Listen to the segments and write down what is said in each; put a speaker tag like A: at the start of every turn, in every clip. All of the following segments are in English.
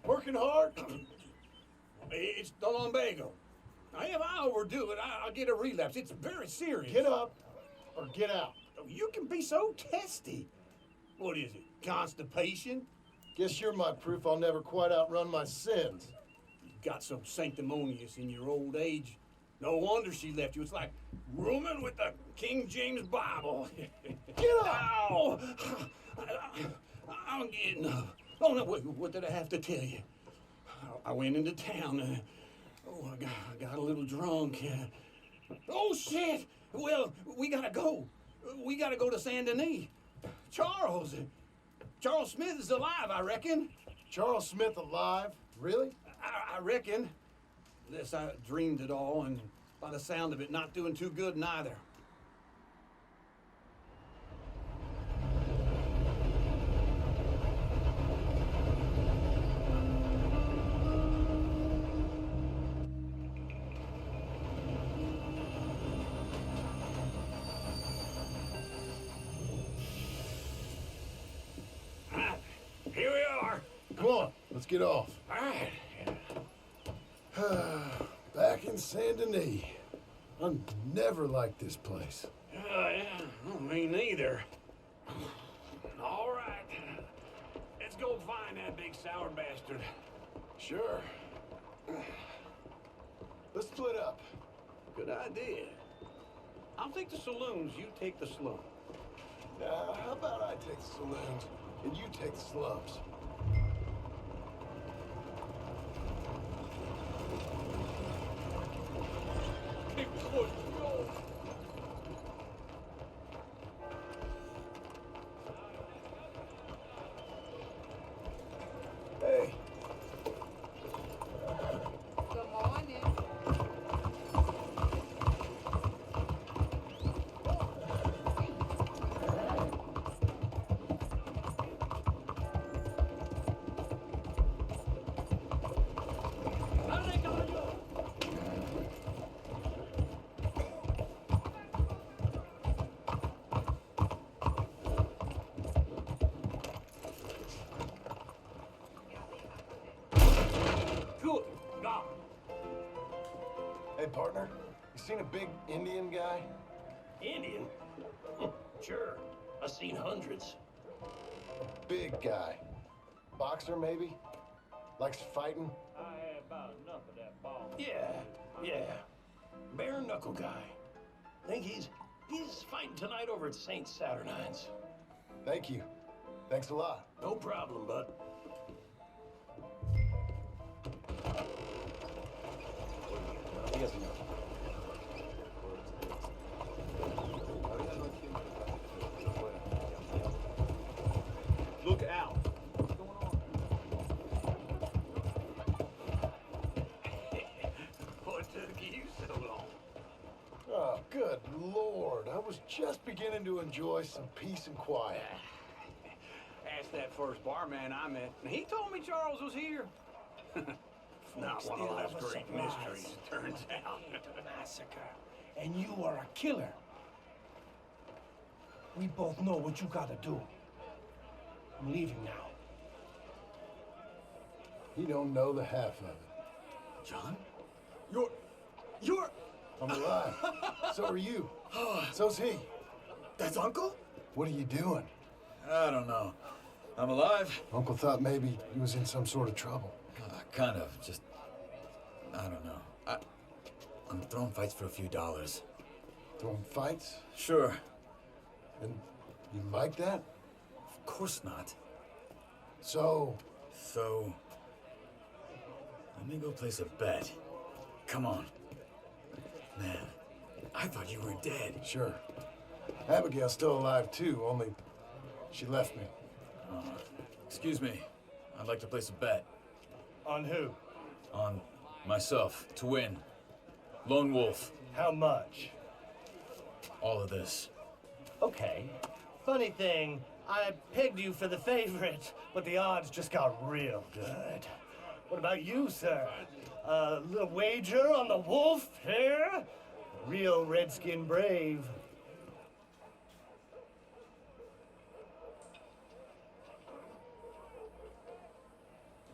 A: Working hard? It's the lumbago. Now, if I overdo it, I'll get a relapse. It's very serious.
B: Get up or get out.
A: You can be so testy. What is it, constipation?
B: Guess you're my proof I'll never quite outrun my sins.
A: You got so sanctimonious in your old age. No wonder she left you. It's like rooming with the King James Bible.
B: Get up!
A: Ow! I'm getting up. Oh, no, what did I have to tell you? I went into town. I got a little drunk. Oh, shit! Well, we gotta go. We gotta go to Saint Denis. Charles Smith is alive, I reckon.
B: Charles Smith alive? Really?
A: I reckon. Unless I dreamed it all, and by the sound of it, not doing too good neither. Here we are.
B: Come on, let's get off.
A: All right.
B: Back in Saint Denis. I never liked this place.
A: Yeah, me neither. All right. Let's go find that big sour bastard.
B: Sure. Let's split up.
A: Good idea. I'll take the saloons, you take the slum.
B: How about I take the saloons and you take the slums? Hey.
C: Good morning.
B: Hey, partner, you seen a big Indian guy?
D: Indian? Sure. I've seen hundreds.
B: A big guy. Boxer, maybe? Likes fighting?
D: I had about enough of that ball. Yeah. Bare knuckle guy. Think he's fighting tonight over at St. Saturnine's.
B: Thank you. Thanks a lot.
D: No problem, bud.
A: Look out. What's going on? What took you so long?
B: Oh, good Lord. I was just beginning to enjoy some peace and quiet.
A: Asked that first barman I met, and he told me Charles was here. Not one of those great mysteries, it turns out.
E: Massacre, and you are a killer. We both know what you gotta do. I'm leaving now.
B: You don't know the half of it.
A: John?
F: You're...
B: I'm alive. So are you. So's he.
F: That's Uncle?
B: What are you doing?
F: I don't know. I'm alive.
B: Uncle thought maybe he was in some sort of trouble.
F: Kind of, just... I don't know. I'm throwing fights for a few dollars.
B: Throwing fights?
F: Sure.
B: And you like that?
F: Of course not.
B: So,
F: So, let me go place a bet. Come on. Man, I thought you were dead.
B: sure. Abigail's still alive too, only she left me.
F: Excuse me. I'd like to place a bet.
D: On who?
F: On myself, to win. Lone Wolf.
D: How much?
F: All of this.
D: Okay. Funny thing, I pegged you for the favorite, but the odds just got real good. What about you, sir? A little wager on the wolf here? Real redskin brave.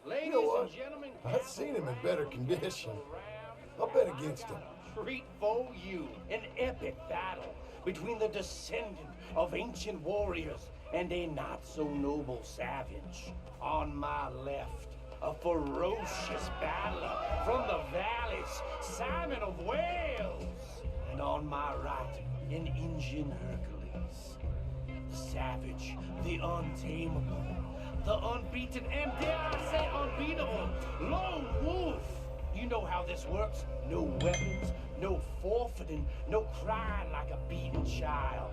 C: Ladies
B: know what?
C: and gentlemen,
B: I've seen him in better condition. I'll bet against him.
G: Treat for you an epic battle between the descendant of ancient warriors and a not-so-noble savage. On my left, a ferocious battler from the valleys, Simon of Wales. And on my right, an Indian Hercules. The savage, the untamable, the unbeaten, and dare I say unbeatable, Lone Wolf. You know how this works. No weapons, no forfeiting, no crying like a beaten child.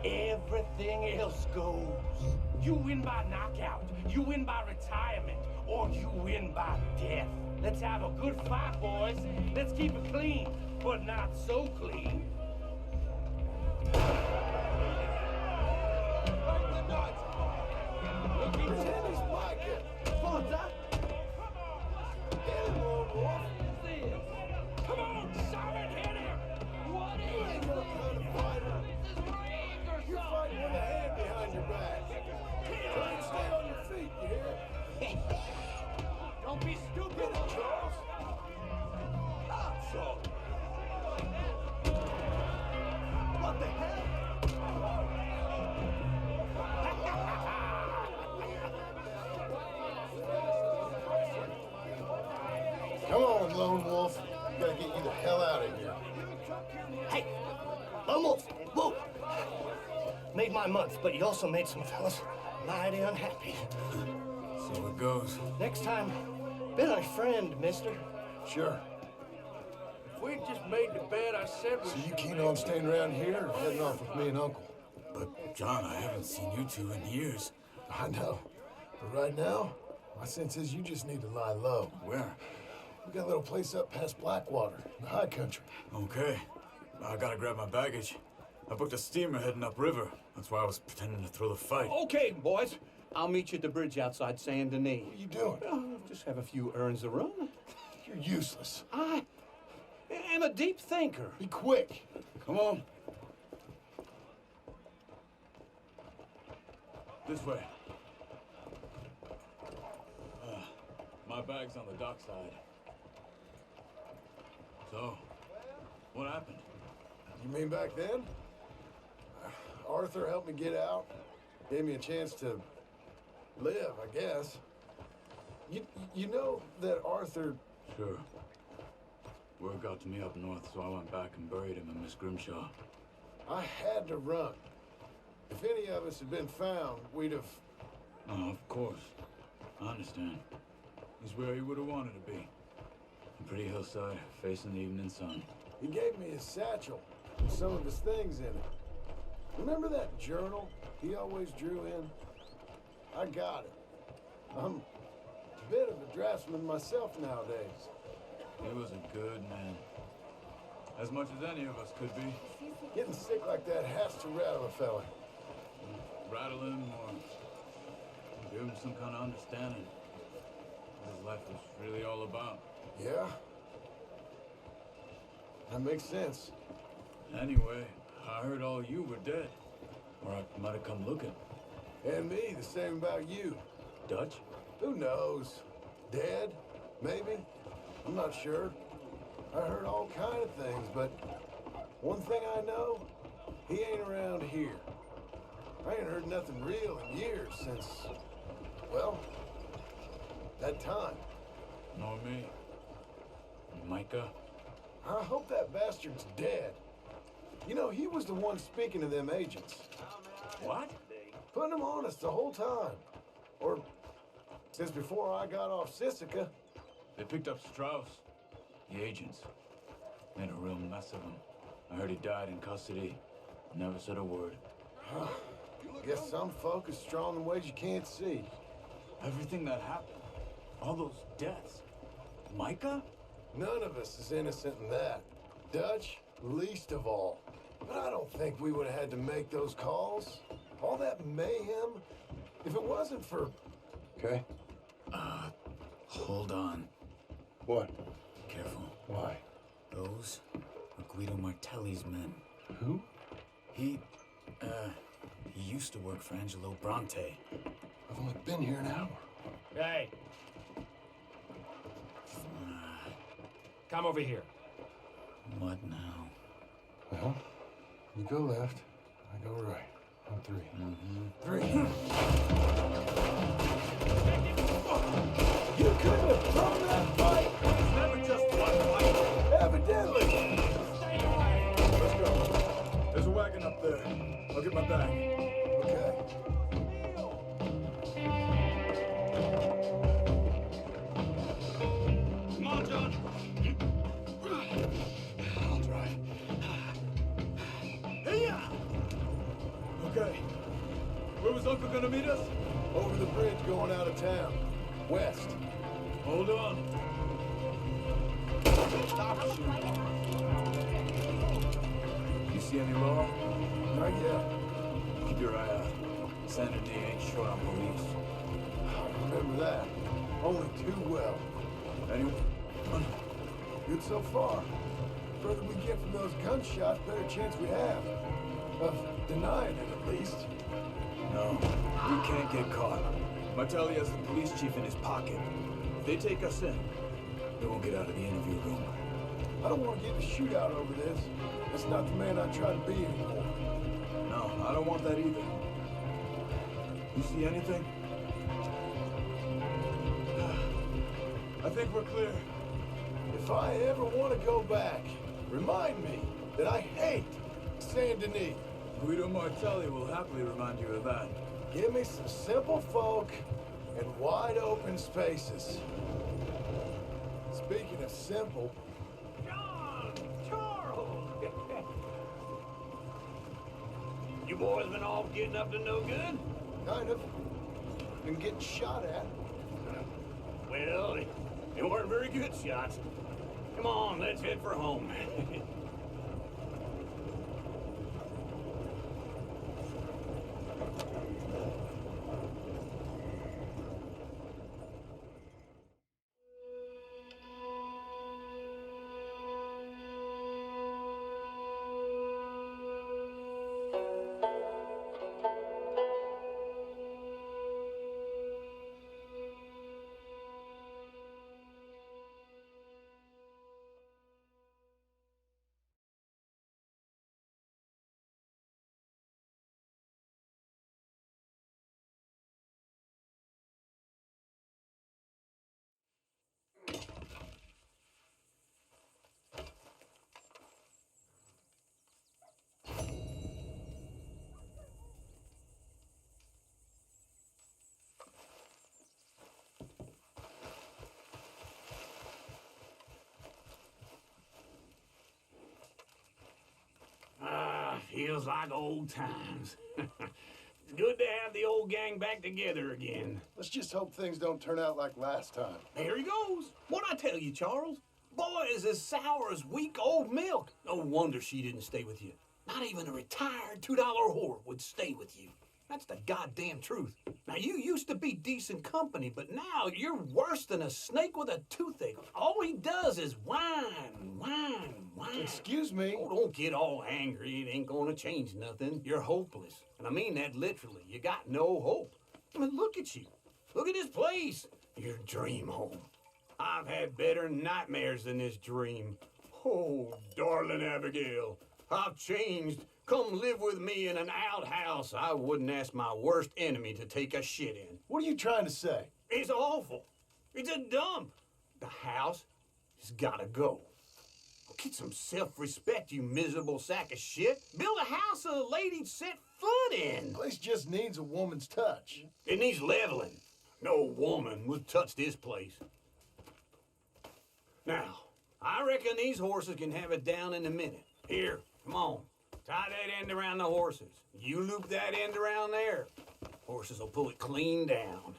G: Everything else goes. You win by knockout, you win by retirement, or you win by death. Let's have a good fight, boys. Let's keep it clean, but not so clean.
B: Pretend he's Micah.
G: Sponsor?
B: Get him, Lone Wolf.
G: Come on, Simon, hit him! What
B: You
G: is
B: ain't no kind of fighter.
G: this? Rigged or
B: You're fighting with a hand behind your back. Try and stay on your feet, you hear?
G: Don't be stupid,
B: Get it, Charles.
G: So. What the hell?
B: Come on, Lone Wolf. Gotta get you the hell out of here.
D: Hey, Lone Wolf, whoa! Made my month, but you also made some fellas mighty unhappy.
F: So it goes.
D: Next time, bet on a friend, mister.
B: Sure.
A: If we just made the bet I said we
B: So you keen on staying around here or heading off with me and Uncle?
F: But, John, I haven't seen you two in years.
B: I know. But right now, my sense is you just need to lie low.
F: Where?
B: We got a little place up past Blackwater, in the high country.
F: Okay. I gotta grab my baggage. I booked a steamer heading upriver. That's why I was pretending to throw the fight.
A: Okay, boys. I'll meet you at the bridge outside Saint Denis.
B: What are you doing?
A: Oh, just have a few errands to run.
B: You're useless.
A: I am a deep thinker.
B: Be quick.
F: Come on. This way. My bag's on the dockside. So, what happened?
B: You mean back then? Arthur helped me get out. Gave me a chance to live, I guess. You know that Arthur...
F: Sure. Word got to me up north, so I went back and buried him in Miss Grimshaw.
B: I had to run. If any of us had been found, we'd have...
F: Oh, of course. I understand. He's where he would have wanted to be. A pretty hillside, facing the evening sun.
B: He gave me his satchel with some of his things in it. Remember that journal he always drew in? I got it. I'm a bit of a draftsman myself nowadays.
F: He was a good man. As much as any of us could be.
B: Getting sick like that has to rattle a fella.
F: Rattle him or give him some kind of understanding what his life was really all about.
B: Yeah? That makes sense.
F: Anyway, I heard all you were dead. Or I might have come looking.
B: And me, the same about you.
F: Dutch?
B: Who knows? Dead? Maybe? I'm not sure. I heard all kind of things, but one thing I know, he ain't around here. I ain't heard nothing real in years since, well, that time.
F: Nor me. Micah?
B: I hope that bastard's dead. You know, he was the one speaking to them agents.
F: What?
B: Putting them on us the whole time. Or since before I got off Sisika.
F: They picked up Strauss. The agents. Made a real mess of him. I heard he died in custody. Never said a word.
B: Guess some folk is strong in ways you can't see.
F: Everything that happened. All those deaths. Micah?
B: None of us is innocent in that. Dutch, least of all. But I don't think we would have had to make those calls. All that mayhem. If it wasn't for... Okay.
F: Hold on.
B: What?
F: Careful.
B: Why?
F: Those are Guido Martelli's men.
B: Who?
F: He used to work for Angelo Bronte.
B: I've only been here an hour.
C: Hey. Come over here.
F: What now?
B: Well, you go left, I go right. On three. Three. You couldn't have thrown that fight!
F: It's never just one fight.
B: Evidently!
F: Let's go. There's a wagon up there. I'll get my bag.
B: Okay.
A: Come on, John. I'll try.
F: Hey-ya! Okay. Where was Uncle gonna meet us?
B: Over the bridge going out of town. West.
F: Hold on. You see any law?
B: Not yet.
F: Keep your eye out. Sanity ain't short on police.
B: I remember that. Only too well.
F: Anyone?
B: Good so far. The further we get from those gunshots, better chance we have. Of denying it, at least.
F: No, we can't get caught. Martelli has the police chief in his pocket. If they take us in, they won't get out of the interview room.
B: I don't want to get in a shootout over this. That's not the man I try to be anymore.
F: No, I don't want that either. You see anything? I think we're clear.
B: If I ever want to go back, remind me that I hate Saint Denis.
F: Guido Martelli will happily remind you of that.
B: Give me some simple folk and wide open spaces. Speaking of simple,
A: John! Charles! You boys been all getting up to no good?
B: kind of, been getting shot at.
A: Well, they weren't very good shots. Come on, let's head for home. Feels like old times. It's good to have the old gang back together again.
B: Let's just hope things don't turn out like last time.
A: There he goes. What'd I tell you, Charles? Boy is as sour as weak old milk. No wonder she didn't stay with you. Not even a retired $2 whore would stay with you. That's the goddamn truth. Now, you used to be decent company, but now you're worse than a snake with a toothache. All he does is whine, whine, whine.
B: Excuse me?
A: Oh, don't get all angry. It ain't gonna change nothing. You're hopeless. And I mean that literally. You got no hope. I mean, look at you. Look at this place. Your dream home. I've had better nightmares than this dream. Oh, darling Abigail, I've changed. Come live with me in an outhouse I wouldn't ask my worst enemy to take a shit in.
B: What are you trying to say?
A: It's awful. It's a dump. The house has gotta go. Get some self-respect, you miserable sack of shit. Build a house a lady'd set foot in.
B: Place just needs a woman's touch.
A: It needs leveling. No woman would touch this place. Now, I reckon these horses can have it down in a minute. Here, come on. Tie that end around the horses. You loop that end around there. Horses will pull it clean down.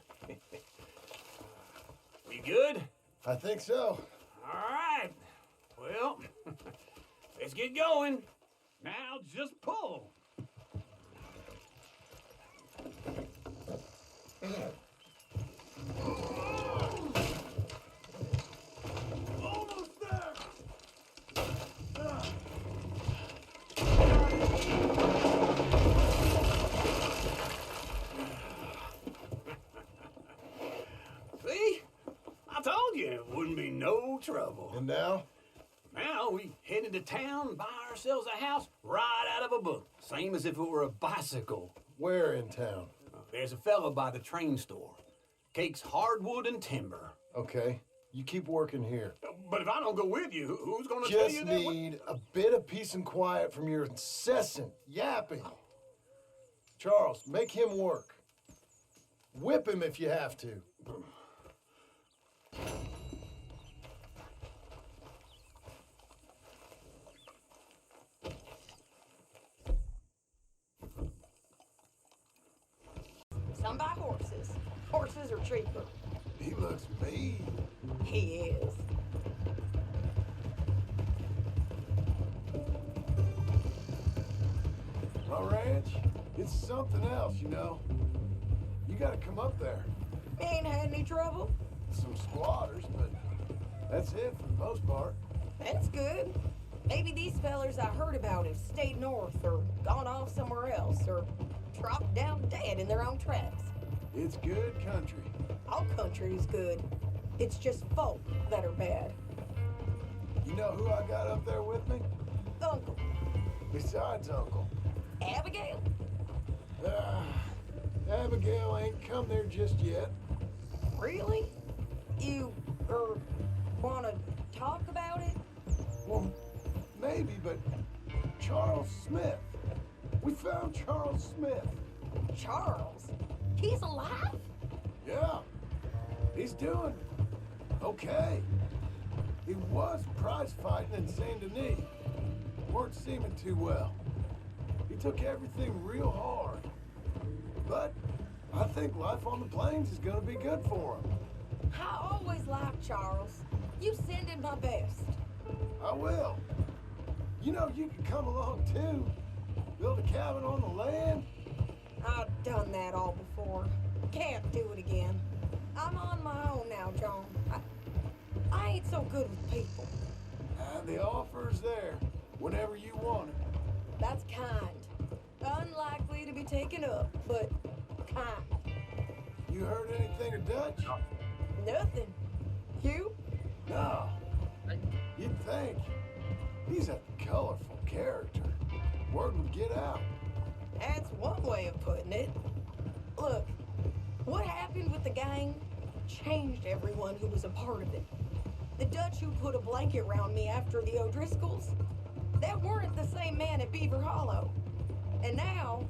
A: We good?
B: I think so.
A: All right. Well, let's get going. Now just pull. Almost there. See? I told you it wouldn't be no trouble.
B: And now?
A: Now we head into town, buy ourselves a house right out of a book. Same as if it were a bicycle.
B: Where in town?
A: There's a fella by the train store. Cakes hardwood and timber.
B: Okay, you keep working here.
A: But if I don't go with you, who's gonna tell you
B: Just
A: that?
B: need a bit of peace and quiet from your incessant yapping. Charles, make him work. Whip him if you have to.
H: Some buy horses. Horses are cheaper.
B: He looks mean.
H: He is.
B: My ranch, it's something else, you know. You gotta come up there.
H: Ain't had any trouble.
B: Some squatters, but that's it for the most part.
H: That's good. Maybe these fellers I heard about have stayed north or gone off somewhere else or dropped down dead in their own tracks.
B: It's good country.
H: All country is good. It's just folk that are bad.
B: You know who I got up there with me?
H: Uncle,
B: Besides Uncle.
H: Abigail?
B: Abigail ain't come there just yet.
H: Really? You, wanna talk about it?
B: Well, maybe, but Charles Smith. We found Charles Smith.
H: Charles? He's alive?
B: Yeah, he's doing okay. He was prize fighting in Saint Denis. Weren't seeming too well. He took everything real hard. But I think life on the plains is gonna be good for him.
H: I always liked Charles. You send him my best.
B: I will. You know, you can come along too. Build a cabin on the land.
H: I've done that all before. Can't do it again. I'm on my own now, John. I ain't so good with people.
B: The offer's there whenever you want it.
H: That's kind. Unlikely to be taken up, but kind.
B: You heard anything of Dutch?
H: Nothing. You?
B: No. You'd think. He's a colorful character. Word would get out.
H: That's one way of putting it. Look, what happened with the gang changed everyone who was a part of it. The Dutch who put a blanket around me after the O'Driscolls, that weren't the same man at Beaver Hollow. And now,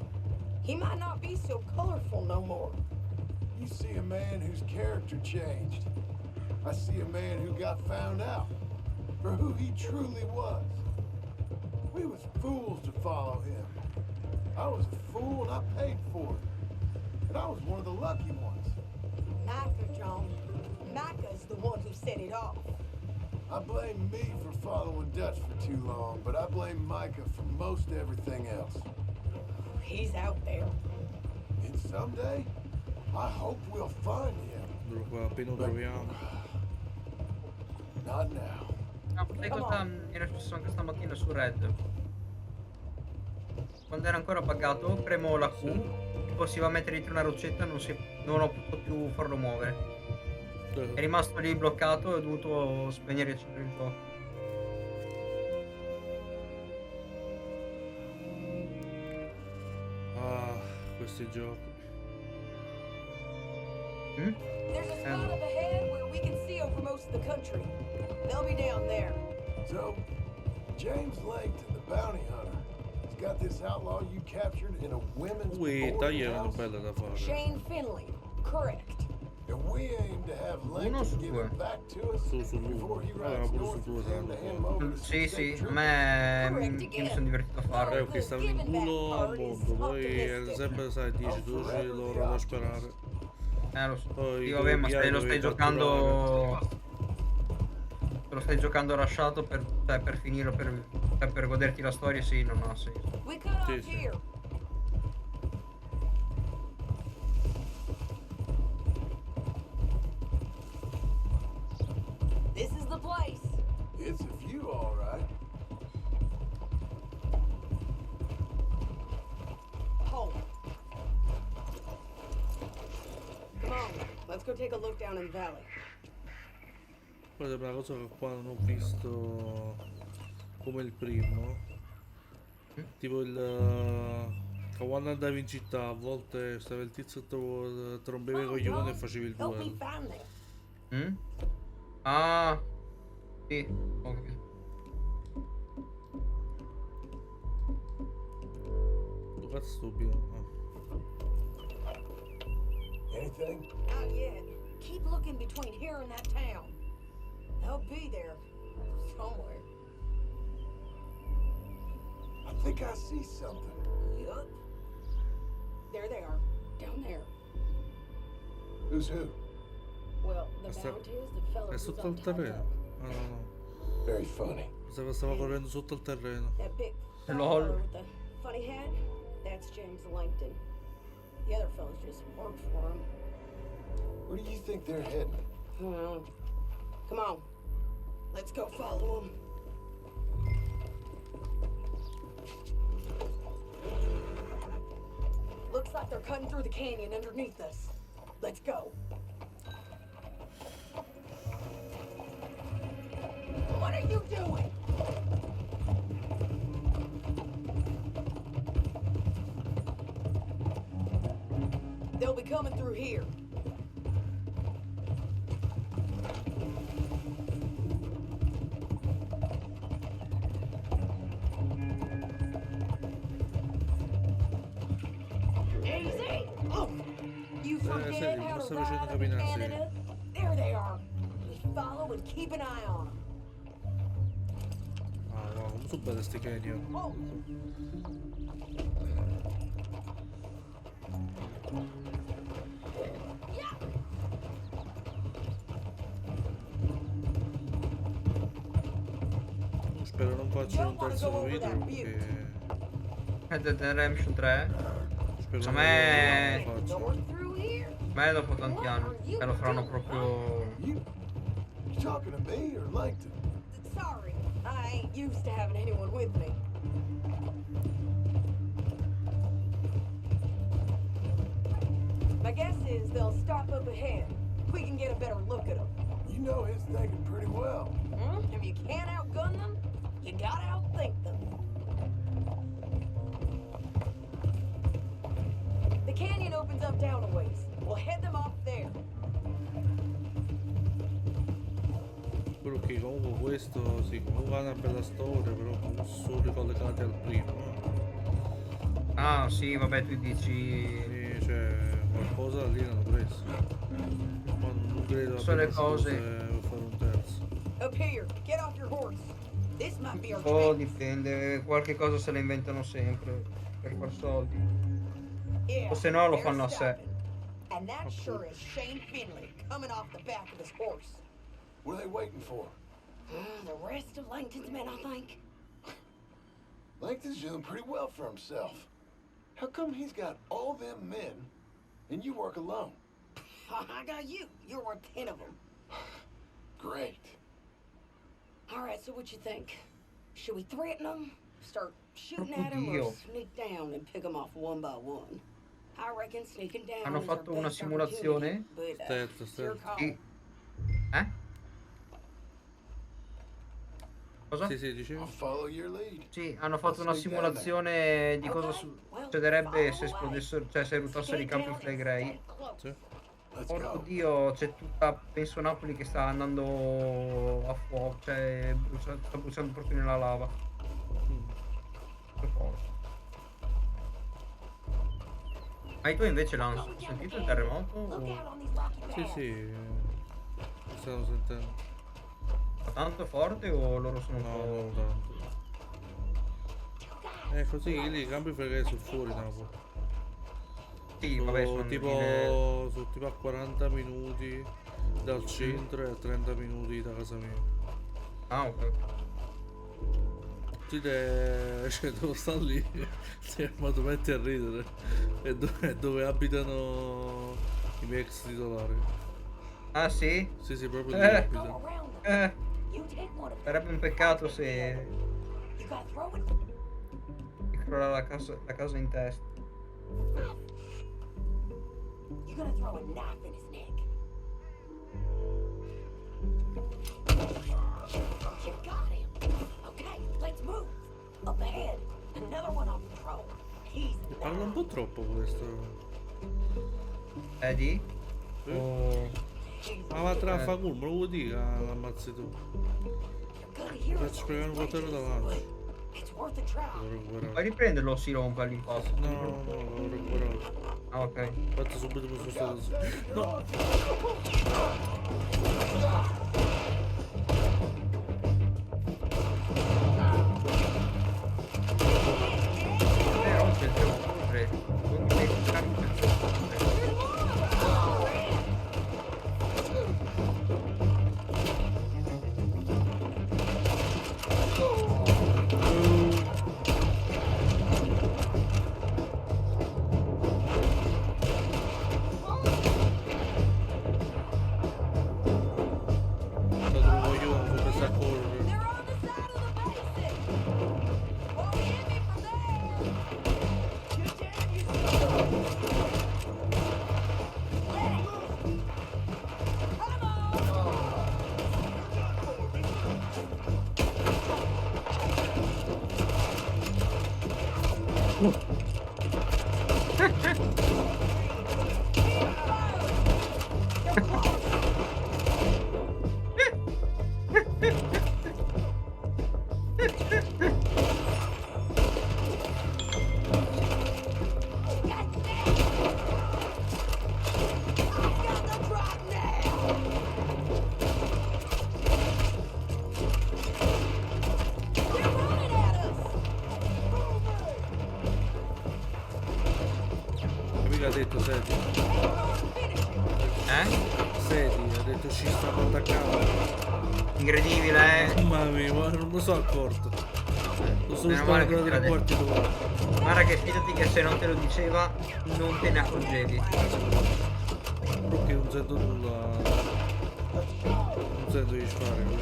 H: he might not be so colorful no more.
B: You see a man whose character changed. I see a man who got found out for who he truly was. We was fools to follow him. I was a fool and I paid for it. And I was one of the lucky ones.
H: Micah, John. Micah's the one who set it off.
B: I blame me for following Dutch for too long, but I blame Micah for most everything else.
H: He's out there.
B: And someday, I hope we'll find him.
I: Dove appena lo troviamo.
B: Not now.
J: Ah, sai cosa mi era successo anche stamattina su Red? Quando era ancora buggato, premo la Q e si va a mettere dietro una roccetta, non ho potuto più farlo muovere. È rimasto lì bloccato e ho dovuto spegnere e accendere il gioco.
I: Ah, questi giochi.
H: There's a spot up ahead where we can see over most of the country. They'll be down there.
B: So, James Langton, the bounty hunter. He's got this outlaw you captured in a women's boarding
I: tagli erano
B: house.
I: belle da fare.
H: Shane Finley, correct.
B: And we aim to have
J: Uno
B: Langton
J: su
B: give
J: due.
B: him back to us
I: Su
B: before he
I: due.
B: rides
I: Pure
B: north
I: su due
B: with him to
I: saranno
B: hand him over to
J: Sì, sì,
B: state
J: a me
H: Correct
J: mi
H: again.
J: sono divertito a farlo.
I: Ok, stavano in culo al mondo, poi sempre sai 10-12 loro da sperare.
J: Lo so.
I: Poi
J: Sì, vabbè, ma
I: dovevi
J: lo stai giocando. Te lo stai giocando rasciato per finirlo, per goderti la storia, sì, non ha senso.
H: We cut off
I: Sì, sì.
H: here. This is the place.
B: It's a view, all right.
H: Home. Come on, let's go take a look down in the valley.
I: Questa è una cosa che qua non ho visto come il primo. Tipo che quando andavi in città a volte stava il tizio e ti rompeva i coglioni e facevi il
H: Help me
I: duello.
H: find them.
J: Ah, sì, ok.
I: Tu cazzo stupido.
B: Anything?
H: Not yet. Keep looking between here and that town. They'll be there somewhere.
B: I think I see something.
H: Yup. There they are, down there.
B: Who's who?
H: Well, the
I: Sta-
H: mount is the fella
I: È
H: who's
I: sotto
H: on
I: il
H: top
I: terreno.
H: up.
I: Ah no.
B: Very funny.
I: Pensavo stava correndo sotto il terreno.
H: That big fat
J: Lol.
H: fella with the funny hat, that's James Langton. The other fellas just work for him.
B: Where do you think they're heading?
H: Come on, let's go follow him. Looks like they're cutting through the canyon underneath us. Let's go. What are you doing? They'll be coming through here. Easy! Oh! You forget
I: senti,
H: how
I: mi
H: to
I: sta facendo
H: ride in
I: camminare, sì.
H: Canada? There they are. Just follow and keep an eye on them.
I: Ah no, come sono belle sti canyon.
H: Oh!
I: Spero non faccia un terzo video perché
J: Red Dead Redemption 3?
I: spero
J: A
I: non
J: me-
I: lo faccia.
H: North through here?
J: Ma è dopo tanti anni. E lo faranno proprio.
B: You talking to me or Langton?
H: Sorry, I ain't used to having anyone with me. My guess is they'll stop up ahead. We can get a better look at them.
B: You know his thinking pretty well.
H: If you can't outgun them, you gotta outthink them. The canyon opens up down a ways. We'll head them off there.
I: Quello che comunque questo sì, comunque ha una bella storia, però non sono ricollegati al primo.
J: Ah, sì, vabbè, tu dici.
I: Sì, cioè qualcosa da lì l'hanno preso. Ma non credo
J: Sono le
I: abbiano
J: cose.
I: per fare un terzo.
H: Up here, get off your horse. This might be our
J: Oh,
H: chance.
J: dipende, qualche cosa se la inventano sempre per far soldi.
H: Yeah,
J: O se no lo
H: they're
J: fanno a sé.
H: stopping. And that sure is Shane Finley coming off the back of his horse.
B: What are they waiting for?
H: The rest of Langton's men, I think.
B: Langton's doing pretty well for himself. How come he's got all them men and you work alone?
H: I got you. You're worth 10 of them.
B: Great.
H: All right, so what you think? Should we threaten them? Start shooting at them, or
J: Oddio.
H: sneak down and pick them off one by one? I reckon sneaking down
J: Hanno
H: is our
J: fatto una
H: best
J: simulazione?
H: opportunity, but,
I: Stealth,
H: it's your
I: stealth.
H: call.
J: Sì. Eh? Cosa?
I: Sì, sì, dicevi?
B: I'll follow your lead.
J: Sì, hanno fatto una simulazione di cosa succederebbe se esplodessero, cioè se ruttassero i campi Flegrei.
I: Sì.
B: Let's
J: Porco
B: go.
J: Dio, c'è tutta, penso Napoli che sta andando a fuoco, cioè sta bruciando proprio nella lava. Ma i tuoi invece l'hanno sentito il terremoto? O...
I: Sì, mi stanno sentendo.
J: tanto forte o loro sono un
I: No,
J: po'...
I: non tanto. Così lì i campi fregati sono fuori Napoli.
J: Sì, vabbè, sono
I: sono tipo a 40 minuti dal centro e a 30 minuti da casa mia.
J: Ah, ok.
I: Cioè, devo stare lì, ma tu metti a ridere. È dove abitano i miei ex titolari.
J: Ah, sì?
I: Sì, proprio lì abitano.
J: Sarebbe un peccato se... mi crolla la casa in testa.
H: You're gonna throw a knife in his neck. You got him. Okay, let's move. Up ahead. Another one on patrol. He's
I: Parla un po' troppo questo.
J: Eddie?
I: Sì.
J: O...
I: Ma va tra fa culo, me lo vuoi dire che l'ammazzi tu? Mi faccio sprecare un coltello davanti.
H: It's worth a try.
I: Devo recuperare.
J: Puoi riprenderlo o si rompe all'impasto?
I: No, l'ho recuperato.
J: Ah, ok.
I: Infatti subito mi sono stato... No!
J: Rompe il gioco, prego. Non devi tirare il gioco.
I: Ha detto sedi. Sedi, ha detto ci stanno attaccando.
J: Incredibile,
I: Mamma mia, non mi sono accorto. Lo sono
J: Meno male
I: sparato
J: che
I: dai
J: te l'ha
I: quarti d'ora.
J: Guarda che fidati che se non te lo diceva non te ne accorgevi.
I: Perché non sento nulla. Non sento gli spari,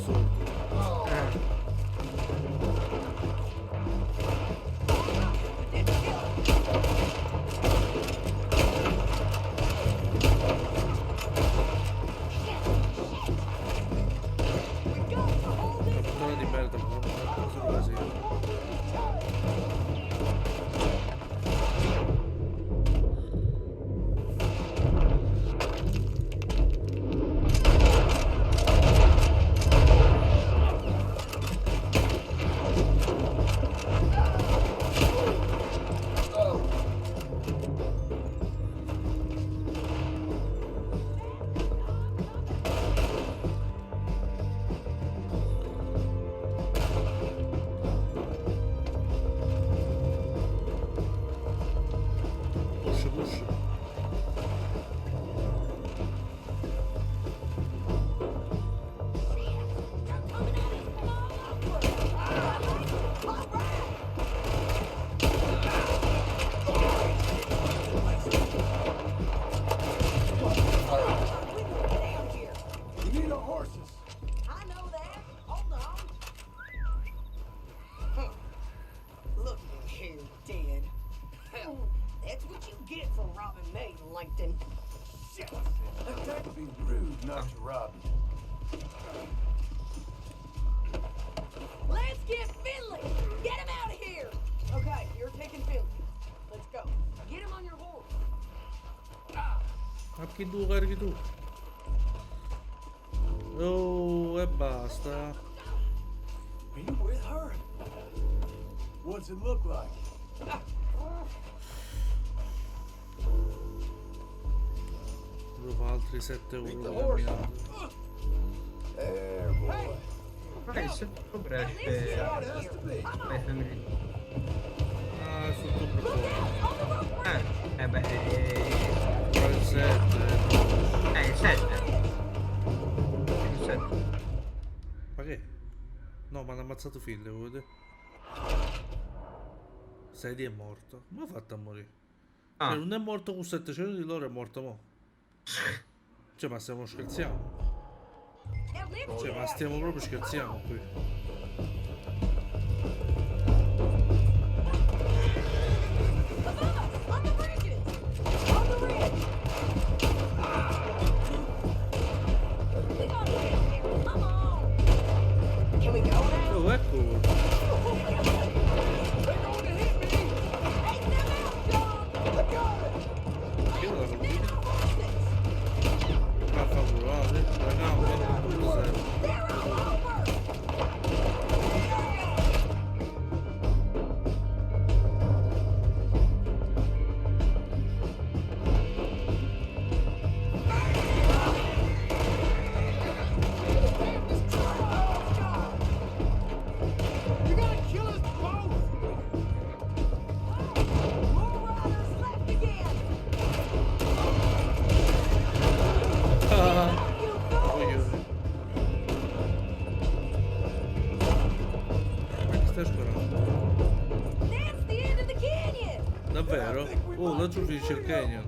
I: sono sordo. Di merda, ma non cosa così. Push.
B: You need our horses.
H: I know that. Hold on. Huh. Look at here, dead. Hell, that's what you get for robbing me, Langton.
B: Shit. That'd be rude not to rob you.
H: Let's get Finley. Get him out of here. Okay, you're taking Finley. Let's go. Get him on your horse.
I: Carichi tu. Oh, e basta.
B: Are you with her? What's it look like?
I: devo fare altri 7 euro camminando.
B: There, boy.
J: Ma il 7 ottobre esce ai Family.
I: Ah, è sotto il buco.
J: Beh,
I: Però il 7.
J: il 7. Il 7.
I: Ma che? No, mi hanno ammazzato figlio, vedete? Sadie è morto. Come ha fatto a morire?
J: Ah.
I: Cioè, non è morto con 700 di loro, è morto mo'. Cioè, ma stiamo scherzando? Cioè, ma stiamo proprio scherzando qui. Oh, ecco. Io la colpito. Ma fa volare, la gamba, cos'è? Davvero? Oh, laggiù finisce il canyon.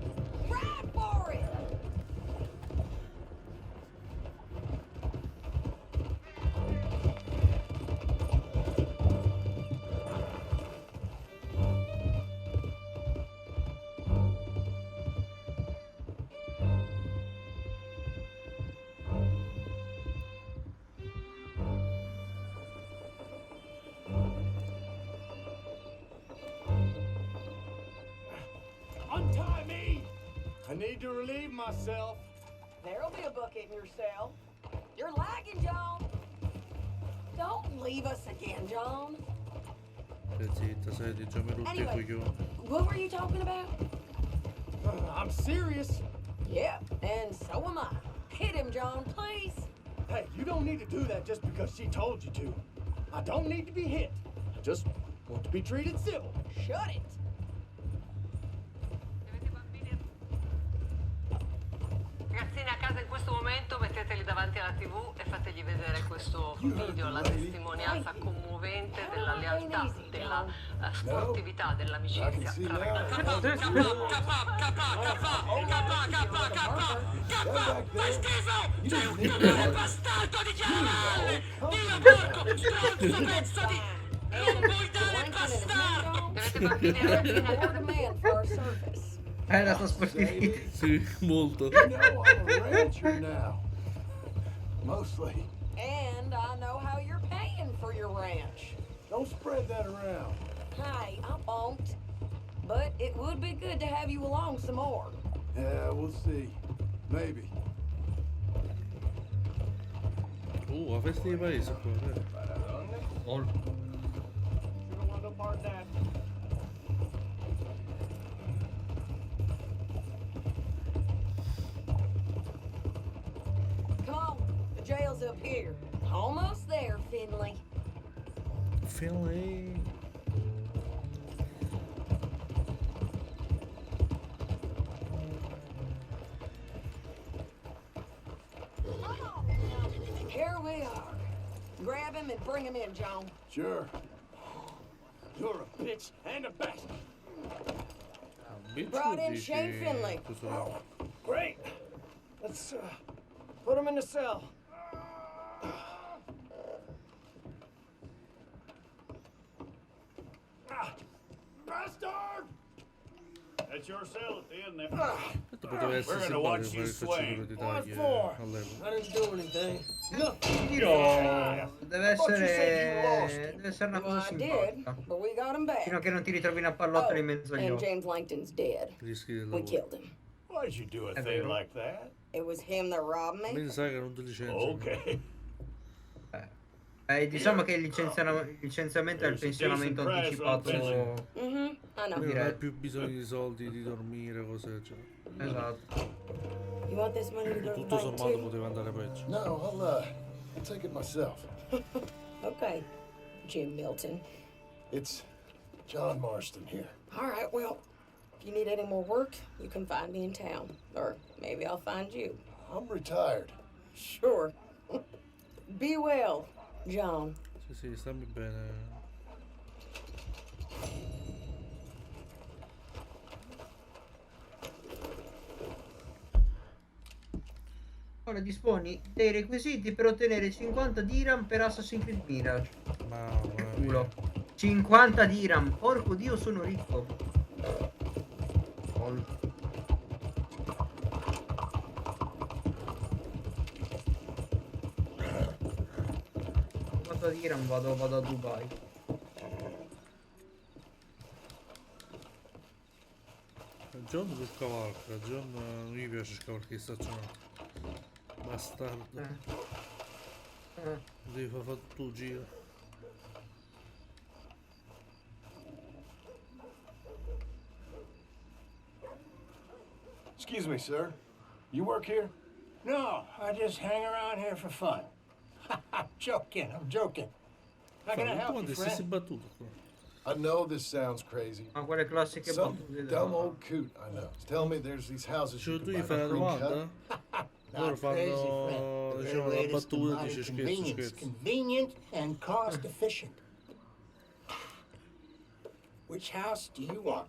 G: Untie me! I need to relieve myself.
H: There'll be a bucket in your cell. You're lagging, John. Don't leave us again, John.
I: Zitta, senti, già mi rutti i coglioni.
H: What were you talking about?
G: I'm serious.
H: Yeah, and so am I. Hit him, John, please.
G: Hey, you don't need to do that just because she told you to. I don't need to be hit. I just want to be treated civil.
H: Shut it.
K: Ragazzini a casa in questo momento metteteli davanti alla TV e fategli vedere questo video, la testimonianza commovente della lealtà, della sportività, dell'amicizia tra ragazzi.
B: Fai schifo!
K: Sei un cavolo bastardo di chiamare! Dio porco! Stronzo pezzo di... Non vuoi dare bastardo! Dovete partire
J: la tua sportività.
I: Sì, molto.
B: You know I'm a rancher now. Mostly.
H: And I know how you're paying for your ranch.
B: Don't spread that around.
H: Hey, I won't. But it would be good to have you along some more.
B: Yeah, we'll see. Maybe.
I: La festa di paese qua,
H: Come on, the jail's up here. Almost there, Finley.
I: Finley.
H: Here we are. Grab him and bring him in, John.
B: Sure.
G: You're a bitch and a bastard.
H: Brought in Shane Finley.
D: Great. Let's put him in the cell.
G: Bastard! That's your cell at the end there.
I: Questo poteva essere simpatico fare il calciatore d'Italia all'epoca.
D: I didn't do anything. Look,
J: Deve essere una cosa simpatica.
H: But we got him back.
J: Fino a che non ti ritrovi una pallotta in mezzo agli
H: And
J: occhi.
H: James Langton's dead.
I: Rischi del
H: We
I: lavoro.
H: killed him.
G: Why'd you do a
J: È
G: thing
J: vero.
G: like that?
H: It was him that robbed me.
I: Quindi sai che non ti licenzia.
G: Okay.
J: Diciamo che il licenziamento è il pensionamento anticipato.
H: I know.
I: Non hai più bisogno di soldi, di dormire, cose cioè.
J: Esatto.
H: You want this money to go to the
I: Tutto
H: bank
I: sommato
H: too?
I: poteva andare peggio.
B: No, I'll take it myself.
H: Okay, Jim Milton.
B: It's John Marston here.
H: All right, well, if you need any more work, you can find me in town. Or maybe I'll find you.
B: I'm retired.
H: Sure. Be well, John.
I: Sì, stammi bene.
J: Ora disponi dei requisiti per ottenere 50 dirham per Assassin's Creed Mirage.
I: Mamma
J: Che
I: mia.
J: culo. 50 dirham, porco dio, sono ricco. Lol. Dirham vado a Dubai.
I: John sul cavalca, John non gli piace scavalcare stazionato. Bastardo. Devi fare tutto il giro.
B: Excuse me, sir. You work here?
E: No, I just hang around here for fun. I'm joking. How can I help you,
I: Quante stesse
E: friend?
I: battute qua.
B: I know this sounds crazy.
J: Ma quelle classiche
B: Some
J: battute
B: dumb old coot I know. Tell me there's these houses you
I: Cioè tu
B: can
I: gli
B: buy
I: fai la
B: for clean cut.
I: domanda? Loro
E: Not crazy,
I: fanno
E: friend. The
I: diciamo
E: very
I: la
E: latest in
I: battuta,
E: modern
I: dice scherzo,
E: convenience.
I: scherzo.
E: Convenient and cost efficient. Which house do you want?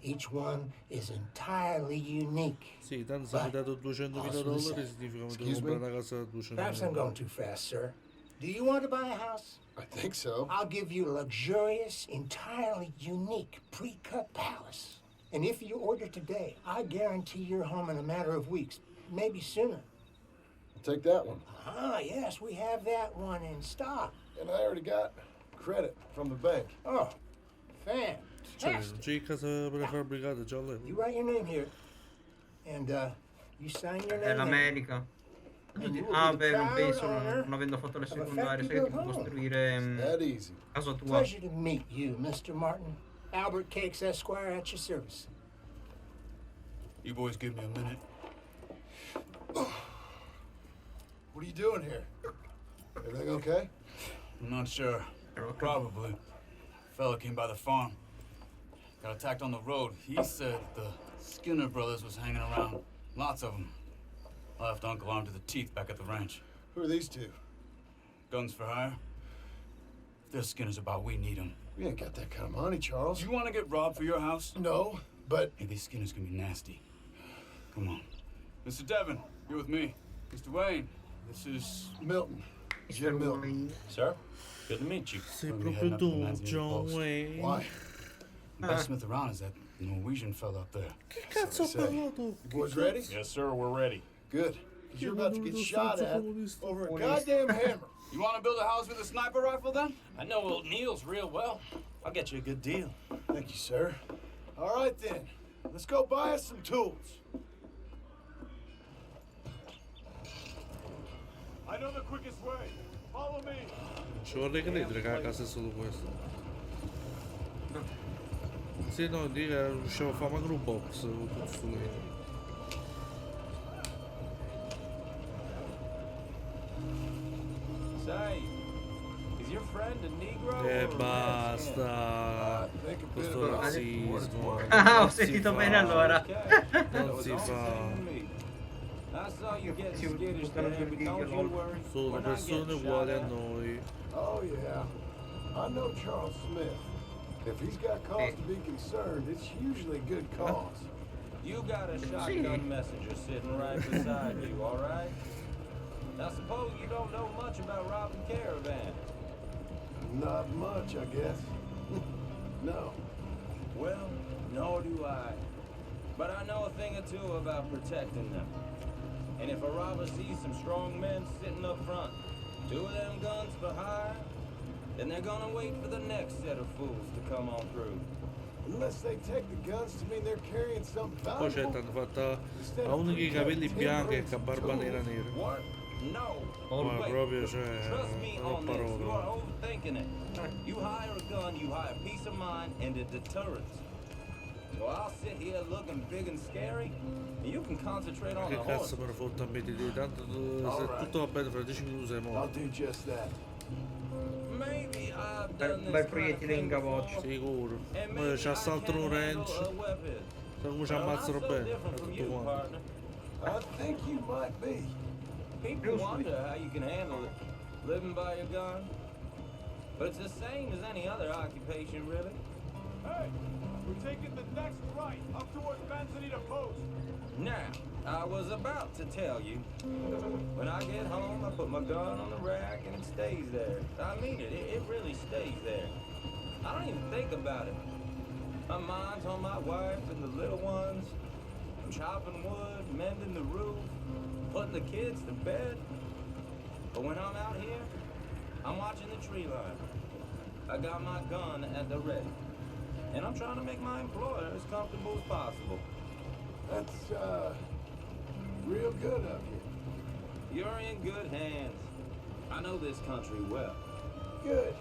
E: Each one is entirely unique.
I: Sì, tanto se mi dato $200.000 significa che devo comprare una casa da
E: Perhaps I'm going
I: 200.000.
E: too fast, sir. Do you want to buy a house?
B: I think so.
E: I'll give you a luxurious, entirely unique pre-cut palace. And if you order today, I guarantee you're home in a matter of weeks, maybe sooner.
B: I'll take that one.
E: Ah, yes, we have that one in stock.
B: And I already got credit from the bank.
E: Oh,
I: Cioè,
E: fantastic.
I: non c'è casa prefabbricata già lei.
E: You write your name here, and you sign your
J: È
E: name there.
J: l'America.
E: And you will
J: Ah,
E: be the
J: beh, non
E: proud
J: penso,
E: owner
J: non avendo fatto le
E: of a
J: secondarie, sai che
E: factory
J: ti puoi
E: built home.
J: costruire
B: That easy.
J: casa tua.
E: Pleasure to meet you, Mr. Martin. Albert Cakes, Esquire, at your service.
F: You boys give me a minute.
B: What are you doing here? Everything okay?
F: I'm not sure. Probably. Fella came by the farm. Got attacked on the road. He said the Skinner brothers was hanging around. Lots of them. I left Uncle armed to the teeth back at the ranch.
B: Who are these two?
F: Guns for hire. If they're Skinner's about, we need them.
B: We ain't got that kind of money, Charles.
F: You want to get robbed for your house?
B: No, but
F: Hey, these Skinners can be nasty. Come on. Mr. Devon, you're with me. Mr. Wayne, this is
B: Milton. Jim Milton.
G: Sir, good to meet you.
I: Sei
F: We'll be
I: proprio
F: heading up to the
I: tu,
F: Manzini
I: John
F: Post.
I: Wayne.
B: Why?
F: The best Smith around is that Norwegian fella up there.
I: Che cazzo ho
B: So they say.
I: parlato?
B: You boys ready?
G: Yes, sir, we're ready.
B: Good. 'Cause you're about to get shot at
I: Comunista.
B: over a goddamn hammer.
F: You want to build a house with a sniper rifle then?
G: I know old Neil's real well. I'll get you a good deal.
B: Thank you, sir. All right, then. Let's go buy us some tools. I know the quickest way. Follow me.
I: Ci vorrei credere che la casa è solo questa. Se no, dica, riusciamo a fare macro box con tutto sto che-
G: Say, is your friend a Negro?
I: E
G: or a
I: basta.
B: Think a bit
I: Questo
B: about
I: razzismo.
J: Ah, ho
I: Non si
J: sentito
I: fa.
J: bene allora.
I: Non si fa.
G: I saw you get
J: Sì,
G: skittish
J: buttano
G: there,
J: giù
G: but
J: il
G: don't
J: video,
G: you
J: lol.
G: worry.
I: Sono
G: We're not
I: persone
G: getting
I: uguali a
G: shot at.
I: noi.
B: Oh, yeah. I know Charles Smith. If he's got cause to be concerned, it's usually a good cause.
G: You got a shotgun messenger sitting right beside you, all right? Now suppose you don't know much about robbing caravans.
B: Not much, I guess. No.
G: Well, nor do I. But I know a thing or two about protecting them. And if a robber sees some strong men sitting up front, 2 of them guns for hire, then they're gonna wait for the next set of fools to come on through.
B: Unless they take the guns to mean they're carrying something
I: Poi c'è
B: valuable.
I: tanto fatta a uno che i capelli bianchi e che ha barba nera nera.
B: What?
L: No.
I: Ma proprio, cioè,
L: Trust me
I: non ho
L: on this. You are
I: parole.
L: overthinking it. You hire a gun, you hire peace of mind and a deterrence. So I'll sit here looking big and scary, and you can concentrate on the
I: Che
L: horse.
I: cazzo me ne fotta a me di te? Tanto se tutto va bene fra 10 minuti sei
B: I'll
I: morto.
B: do just that.
L: Maybe I've done
J: Bel
L: this kind of
J: proiettile in
L: thing
J: gavoccio.
L: before,
I: Sicuro.
L: and
I: Poi
L: maybe
I: ci
L: I
I: assaltano un
L: can
I: ranch.
L: handle a weapon.
I: Sai come ci
L: Well, I'm
I: ammazzano
L: so
I: bene?
L: different
I: A
L: from
I: tutto
L: you,
I: quanto.
L: partner.
B: I think you might be.
L: People wonder how you can handle it, living by your gun. But it's the same as any other occupation, really.
M: Hey, we're taking the next right up towards Benvenutì Post.
L: Now, I was about to tell you, when I get home, I put my gun on the rack and it stays there. I mean it, it really stays there. I don't even think about it. My mind's on my wife and the little ones. I'm chopping wood, mending the roof, putting the kids to bed. But when I'm out here, I'm watching the tree line. I got my gun at the ready. And I'm trying to make my employer as comfortable as possible.
B: That's, real good of you.
L: You're in good hands. I know this country well.
B: Good.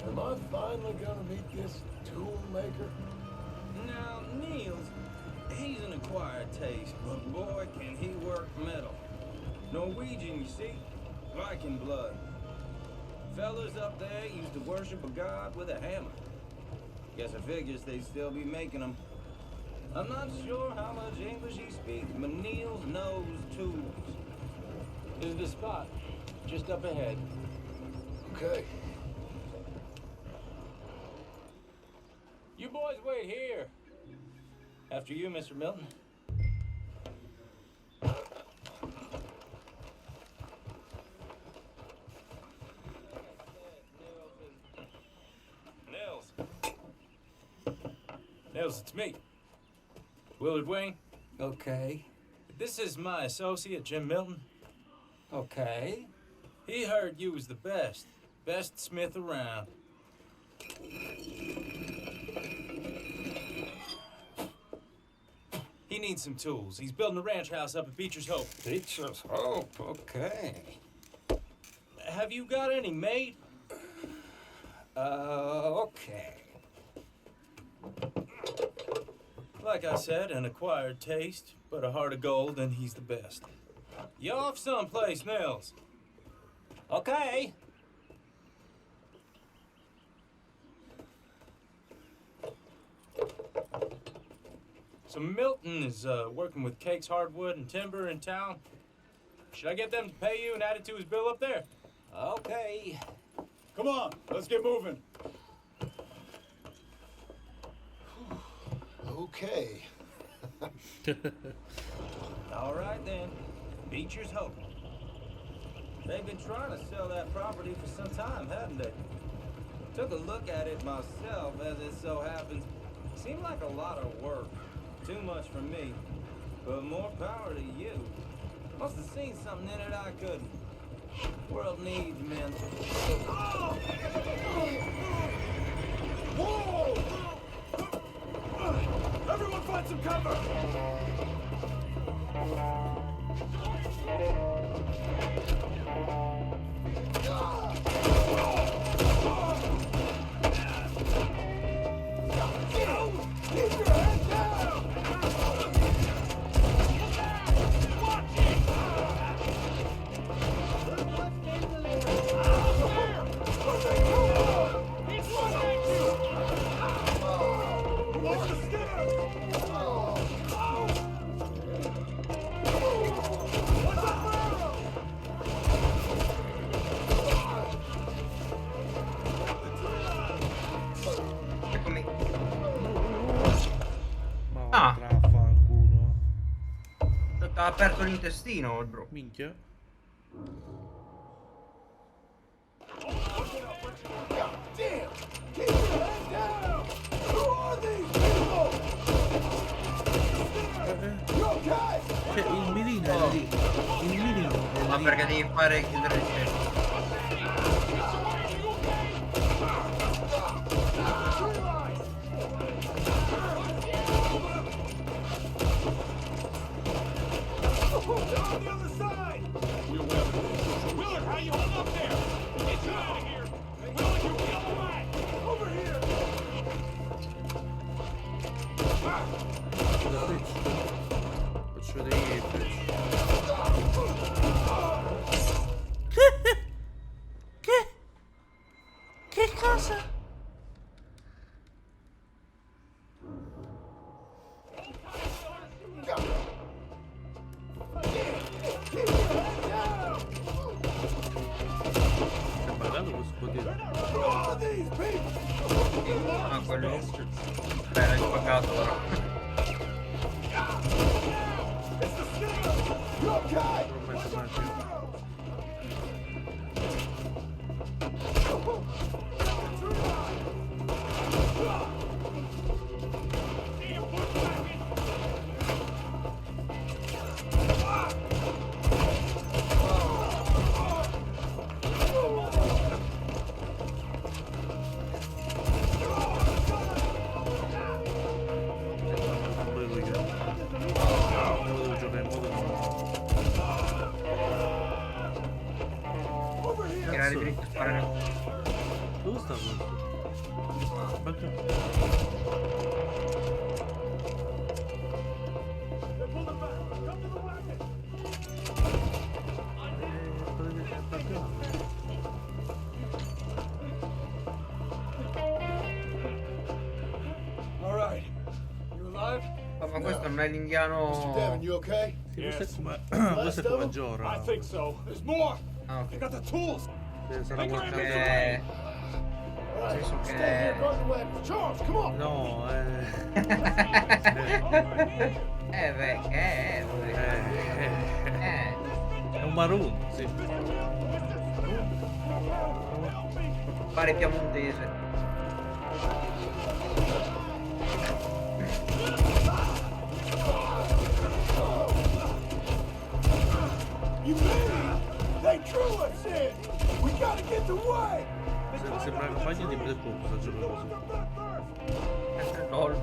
B: Am I finally gonna meet this tool maker?
L: Now, Niels, he's an acquired taste, but boy, can he work metal. Norwegian, you see? Viking blood. Fellas up there used to worship a god with a hammer. Guess I figures they'd still be making them. I'm not sure how much English he speaks, but Niels knows tools.
G: This is the spot, just up ahead.
B: Okay.
L: You boys wait here. After you, Mr. Milton. Nils, it's me. Willard Wayne.
G: Okay.
L: This is my associate, Jim Milton.
G: Okay.
L: He heard you was the best. Best smith around. He needs some tools. He's building a ranch house up at Beecher's Hope.
G: Beecher's Hope, okay.
L: Have you got any made?
G: Okay.
L: Like I said, an acquired taste, but a heart of gold, and he's the best. You off someplace, Nils?
G: Okay.
L: So Milton is working with Cakes Hardwood and Timber in town. Should I get them to pay you and add it to his bill up there?
G: Okay.
L: Come on, let's get moving.
B: Okay.
L: All right then, Beecher's Hope. They've been trying to sell that property for some time, haven't they? Took a look at it myself, as it so happens. Seemed like a lot of work. Too much for me, but more power to you. Must have seen something in it I couldn't. World needs men.
M: Whoa! Everyone find some cover! Keep your head down! Watch it!
J: Eccomi.
I: Ma
J: Ah.
I: vaffanculo.
J: Ha aperto l'intestino il bro.
I: Minchia.
B: God damn! Keep your head down! Who are these people? You okay?
I: Cioè, il mirino è lì. Il mirino è
J: Ma
I: lì.
J: perché devi fare chiudere il tempo?
M: On the other side!
I: Che cosa? È pagato questo potere?
J: Ah, quello. Beh, l'hai pagato ora.
I: Promette magico.
J: Tirare dritto e sparare.
I: Dove sta questo? Perché? Potete che attaccare.
B: All right. You alive?
J: Ma questo non è l'indiano.
B: Mr. Devin, you okay?
I: Sì, questo è come Giora.
M: I think so. There's more.
J: Ah, ok.
M: They got the tools.
I: Sarà qualcosa.
B: All right.
J: Penso
B: Stay here,
J: che.
B: guard the weapons. Charles, come on.
I: No,
J: Beh, che è?
I: è un maroon, sì.
J: Pare piemontese.
B: You mean they drew us in? We gotta get the way.
I: Sembra una campagna di Black Ops, a gioco così.
J: LOL.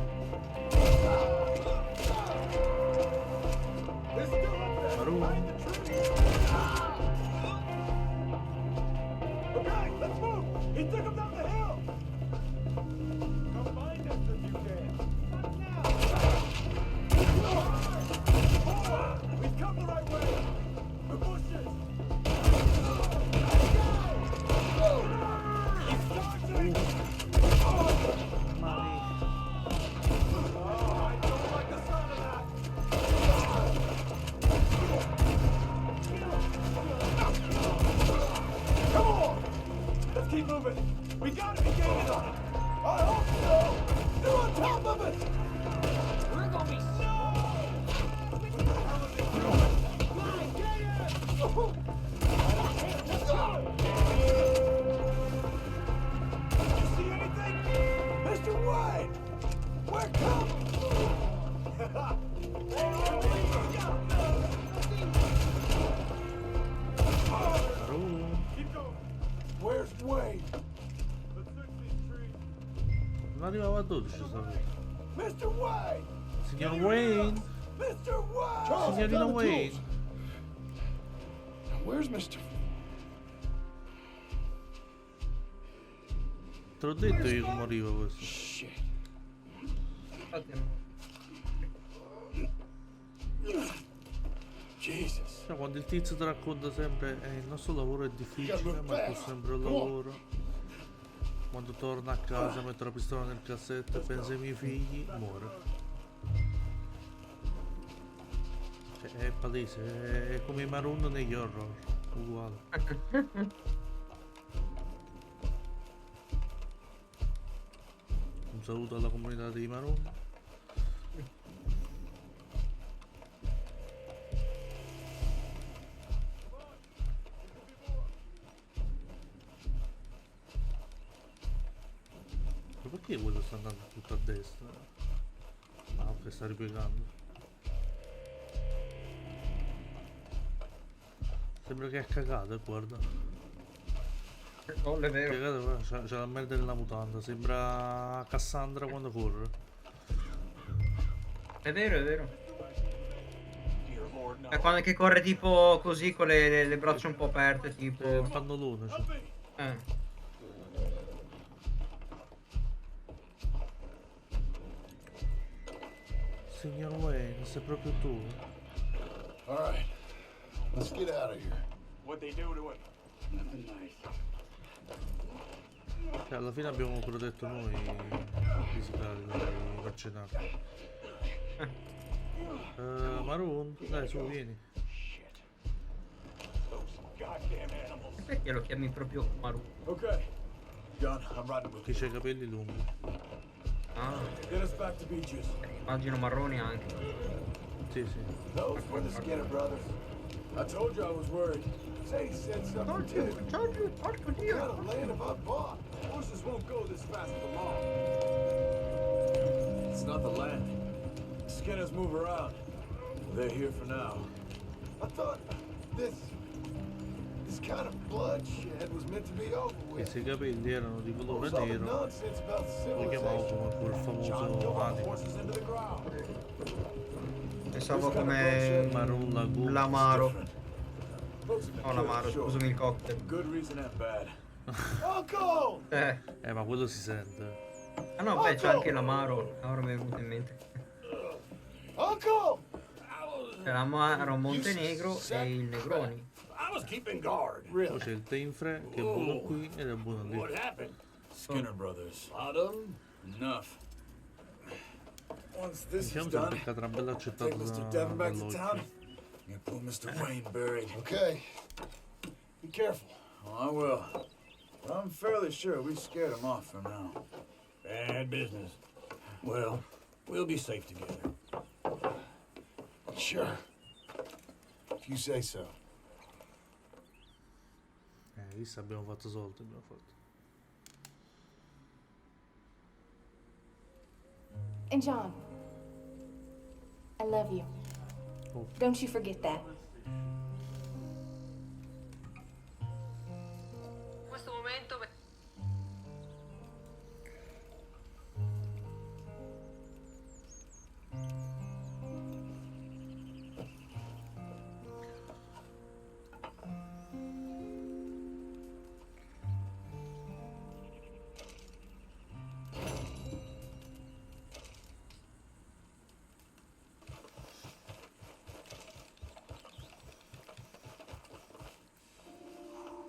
I: Maroon.
M: Okay, let's move. He took him down the hill. Come find us if you can. We've come the right way. The bushes. He's charging. I don't like the sound of that. Come on! Let's keep moving. We gotta be gaining on it. I hope so. They're on top of us. We're gonna be You see anything? Mr. White! We're coming!
I: Maroon.
M: Keep going.
B: Where's Wade?
M: Let's search these trees.
I: Non arrivava a 12 stavolta.
B: Mr. White!
I: Signor Wayne.
B: Mr. White!
I: Signorino Wayne.
B: Now, where's Mr.
I: Te l'ho detto io come arriva questo.
B: Shit. Jesus.
I: Cioè, quando il tizio ti racconta sempre il nostro lavoro è difficile, ma è sempre un lavoro. Quando torna a casa mette la pistola nel cassetto e pensa ai miei figli, muore. Cioè, è palese, è come i Maroon negli horror, uguale. Un saluto alla comunità dei Maroon. Ma perché quello sta andando tutto a destra? Ah, ok, sta ripiegando. Sembra che è cagato, guarda.
J: LOL, è vero.
I: Cagato, c'ha la merda nella mutanda, sembra Cassandra quando corre.
J: È vero, è vero. È quando che corre tipo così con le braccia un po' aperte, tipo.
I: Un pannolone, cioè. Signor Wayne, sei proprio tu?
B: All right. Let's get out of here.
M: What'd they do to him?
A: Nothing nice.
I: Cioè, alla fine abbiamo protetto noi i sicari dai mercenari. Maroon, dai, su, vieni.
J: E perché lo chiami proprio Maru?
M: Okay. John, I'm riding with
I: Chi c'ha i capelli lunghi.
J: Ah,
M: Get us back to Beaches.
J: immagino marroni anche.
I: Sì, sì.
B: Those were the Skinner brothers.
M: I told you I was worried.
B: Say he said something too. What kind of land have I bought?
M: Horses won't go this fast for long. It's not the land. Skinners move around. They're here for now.
B: I thought this kind of bloodshed was meant to be over with.
I: Questi capelli erano di colore
B: What was all the
I: nero.
B: nonsense about the
I: Lo chiamavo
B: civilization?
I: come quel famoso anime.
J: Pensavo come
I: Maroon Lagoon.
J: l'amaro. No, l'amaro, scusami il cocktail.
M: Good reason and bad.
B: Uncle!
I: Ma quello si sente.
J: Ah no, beh, c'è anche l'amaro. Ora mi è venuto in mente.
B: Uncle!
J: C'è l'amaro Montenegro e il Negroni.
A: I was keeping guard.
I: Poi c'è il Tainfre che è buono qui ed è buono lì.
A: What happened?
M: Skinner brothers.
A: Lot of them?
M: Enough. Once this is
I: Diciamo se è
M: done,
I: peccata una bella accettata
M: take Mr. Devon back to town.
I: dall'occhio.
M: You put Mr. Wayne buried.
B: Okay. Be careful.
M: Oh, I will. But I'm fairly sure we scared him off for now.
A: Bad business. Well, we'll be safe together.
B: Sure. If you say so.
I: Visto abbiamo fatto soldi, abbiamo fatto.
N: And John, I love you.
I: Oh.
N: Don't you forget that.
K: In questo momento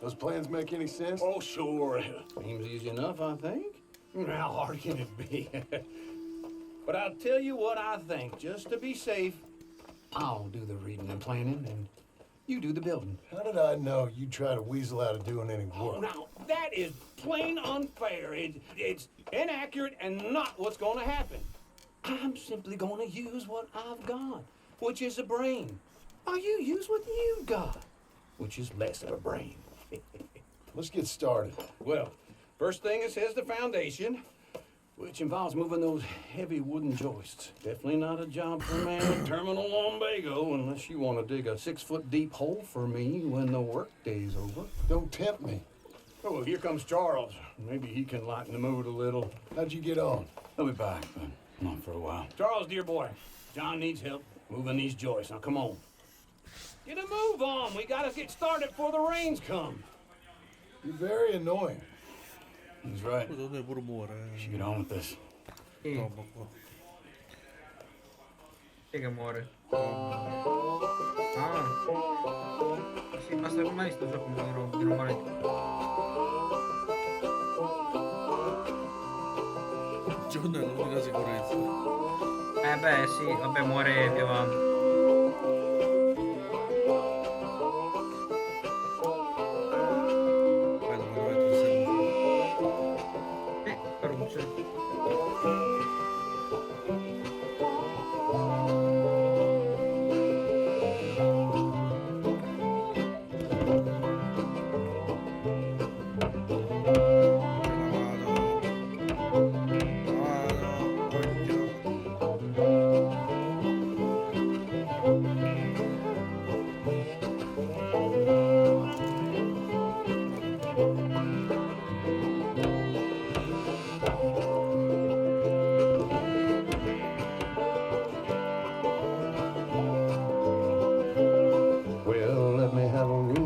B: Those plans make any sense?
A: Oh, sure. Seems easy enough, I think. How hard can it be? But I'll tell you what I think. Just to be safe, I'll do the reading and planning, and you do the building.
B: How did I know you'd try to weasel out of doing any
A: Oh,
B: work?
A: now, that is plain unfair. It's inaccurate and not what's going to happen. I'm simply going to use what I've got, which is a brain. While you use what you've got, which is less of a brain.
B: Let's get started.
A: Well, first thing it says the foundation, which involves moving those heavy wooden joists. Definitely not a job for a man with terminal lumbago unless you want to dig a 6-foot deep hole for me when the workday's over.
B: Don't tempt me.
A: Oh, well, here comes Charles. Maybe he can lighten the mood a little.
B: How'd you get on?
F: He'll be back, but not for a while.
A: Charles, dear boy, John needs help moving these joists. Now, come on. Get a move on. We gotta get started before the rains come.
B: You're very annoying.
F: He's right.
I: Non è pure muore.
F: We should get on with this.
J: Sì,
I: Roba qua.
J: chi è che muore? Ah. Sì, ma secondo me sto gioco di non male.
I: John è l'unica sicurezza.
J: Beh, sì, vabbè, muore più avanti.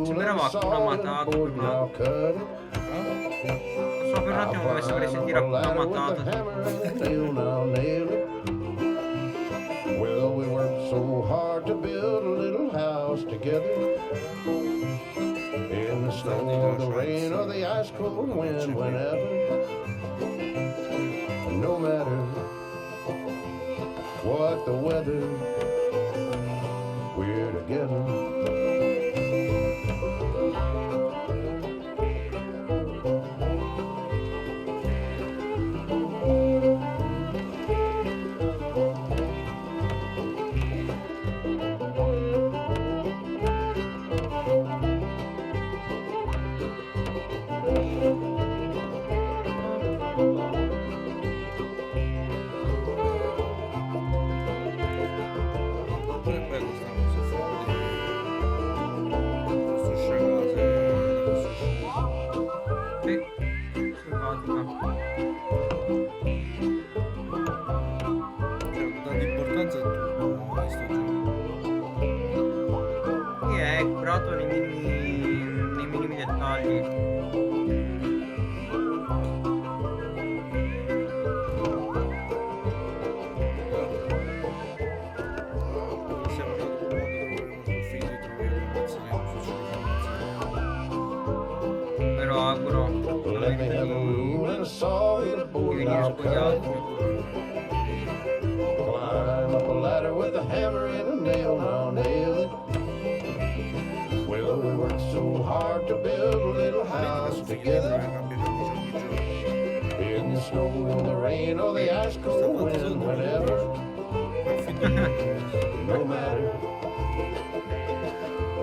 J: Sembrava Hakuna Matata per un attimo. Solo per un attimo come se vorrei sentire Hakuna Matata.
B: Well, we worked so hard to build a little house together. In the snow or the rain or the ice cold wind, whenever, no matter what the weather, we're together.
I: È bello sta cosa fuori. Costruisce case,
J: Sì, simpatica.
I: cioè hanno dato importanza a tutto in sto gioco.
J: Sì, è curato nei minimi dettagli.
I: Siamo dato un modo dove troviamo figli, troviamo ammazzeremo, succederà.
J: Me lo auguro.
B: Let me have a room and a saw and a
J: Di
B: board and
J: venire
B: I'll
J: spogliato.
B: climb up a ladder with a hammer and a nail, and I'll nail it. Well, we worked so hard to build a little house together. In the snow or the rain or the ice cold wind, whenever, no matter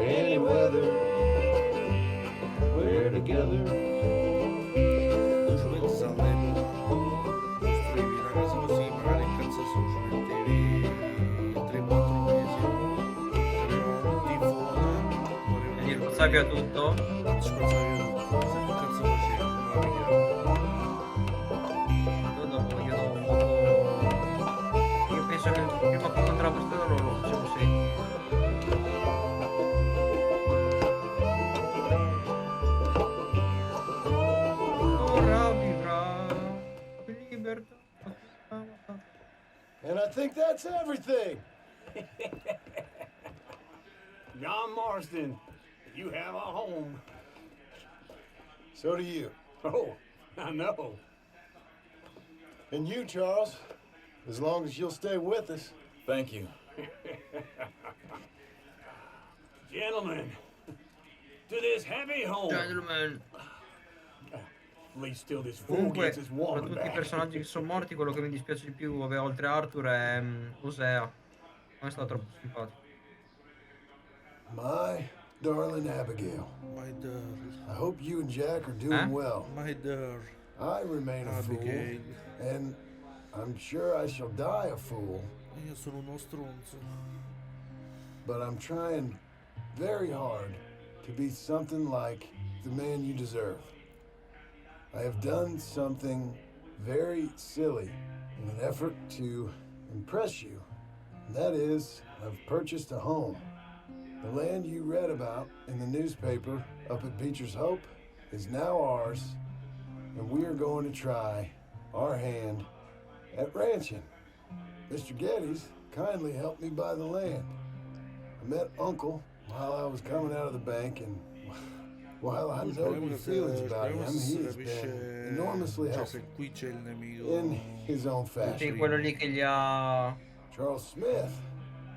B: any weather, we're together.
I: Tu pensa all'epoca, costruivi una casa così, magari in casa sua ci mettevi 3-4 mesi, avevano il tifone,
J: E gli spazzavi a tutto?
I: ci spazzavi via tutto, se che cazzo facevi? Non la
J: Io dopo poco. Io penso che prima che incontravo questo lo facevo sempre. Ora vivrà in libertà.
B: And I think that's everything.
A: John Marston, you have a home.
B: So do you.
A: Oh, I know.
B: And you, Charles, as long as you'll stay with us.
F: Thank you.
A: Gentlemen, to this happy home.
J: Gentlemen.
A: At least till this fool
J: Comunque,
A: gets his
J: tra
A: woman
J: tutti i
A: back.
J: personaggi che sono morti, quello che mi dispiace di più, vabbè, oltre a Arthur, è Osea. Non è stato troppo simpatico.
B: My darling Abigail,
I: My darling,
B: I hope you and Jack are doing well.
I: my darling,
B: I remain a fool,
I: Abigail.
B: and I'm sure I shall die a fool,
I: Io sono uno stronzo.
B: but I'm trying very hard to be something like the man you deserve. I have done something very silly in an effort to impress you. And that is, I've purchased a home. The land you read about in the newspaper up at Beecher's Hope is now ours, and we are going to try our hand at ranching. Mr. Geddes kindly helped me buy the land. I met Uncle while I was coming out of the bank, and while I know your feelings about him, he's been enormously
I: Cioè,
B: helpful
I: se qui c'è il nemico.
B: in his own fashion.
J: Sì, quello lì che gli ha.
B: Charles Smith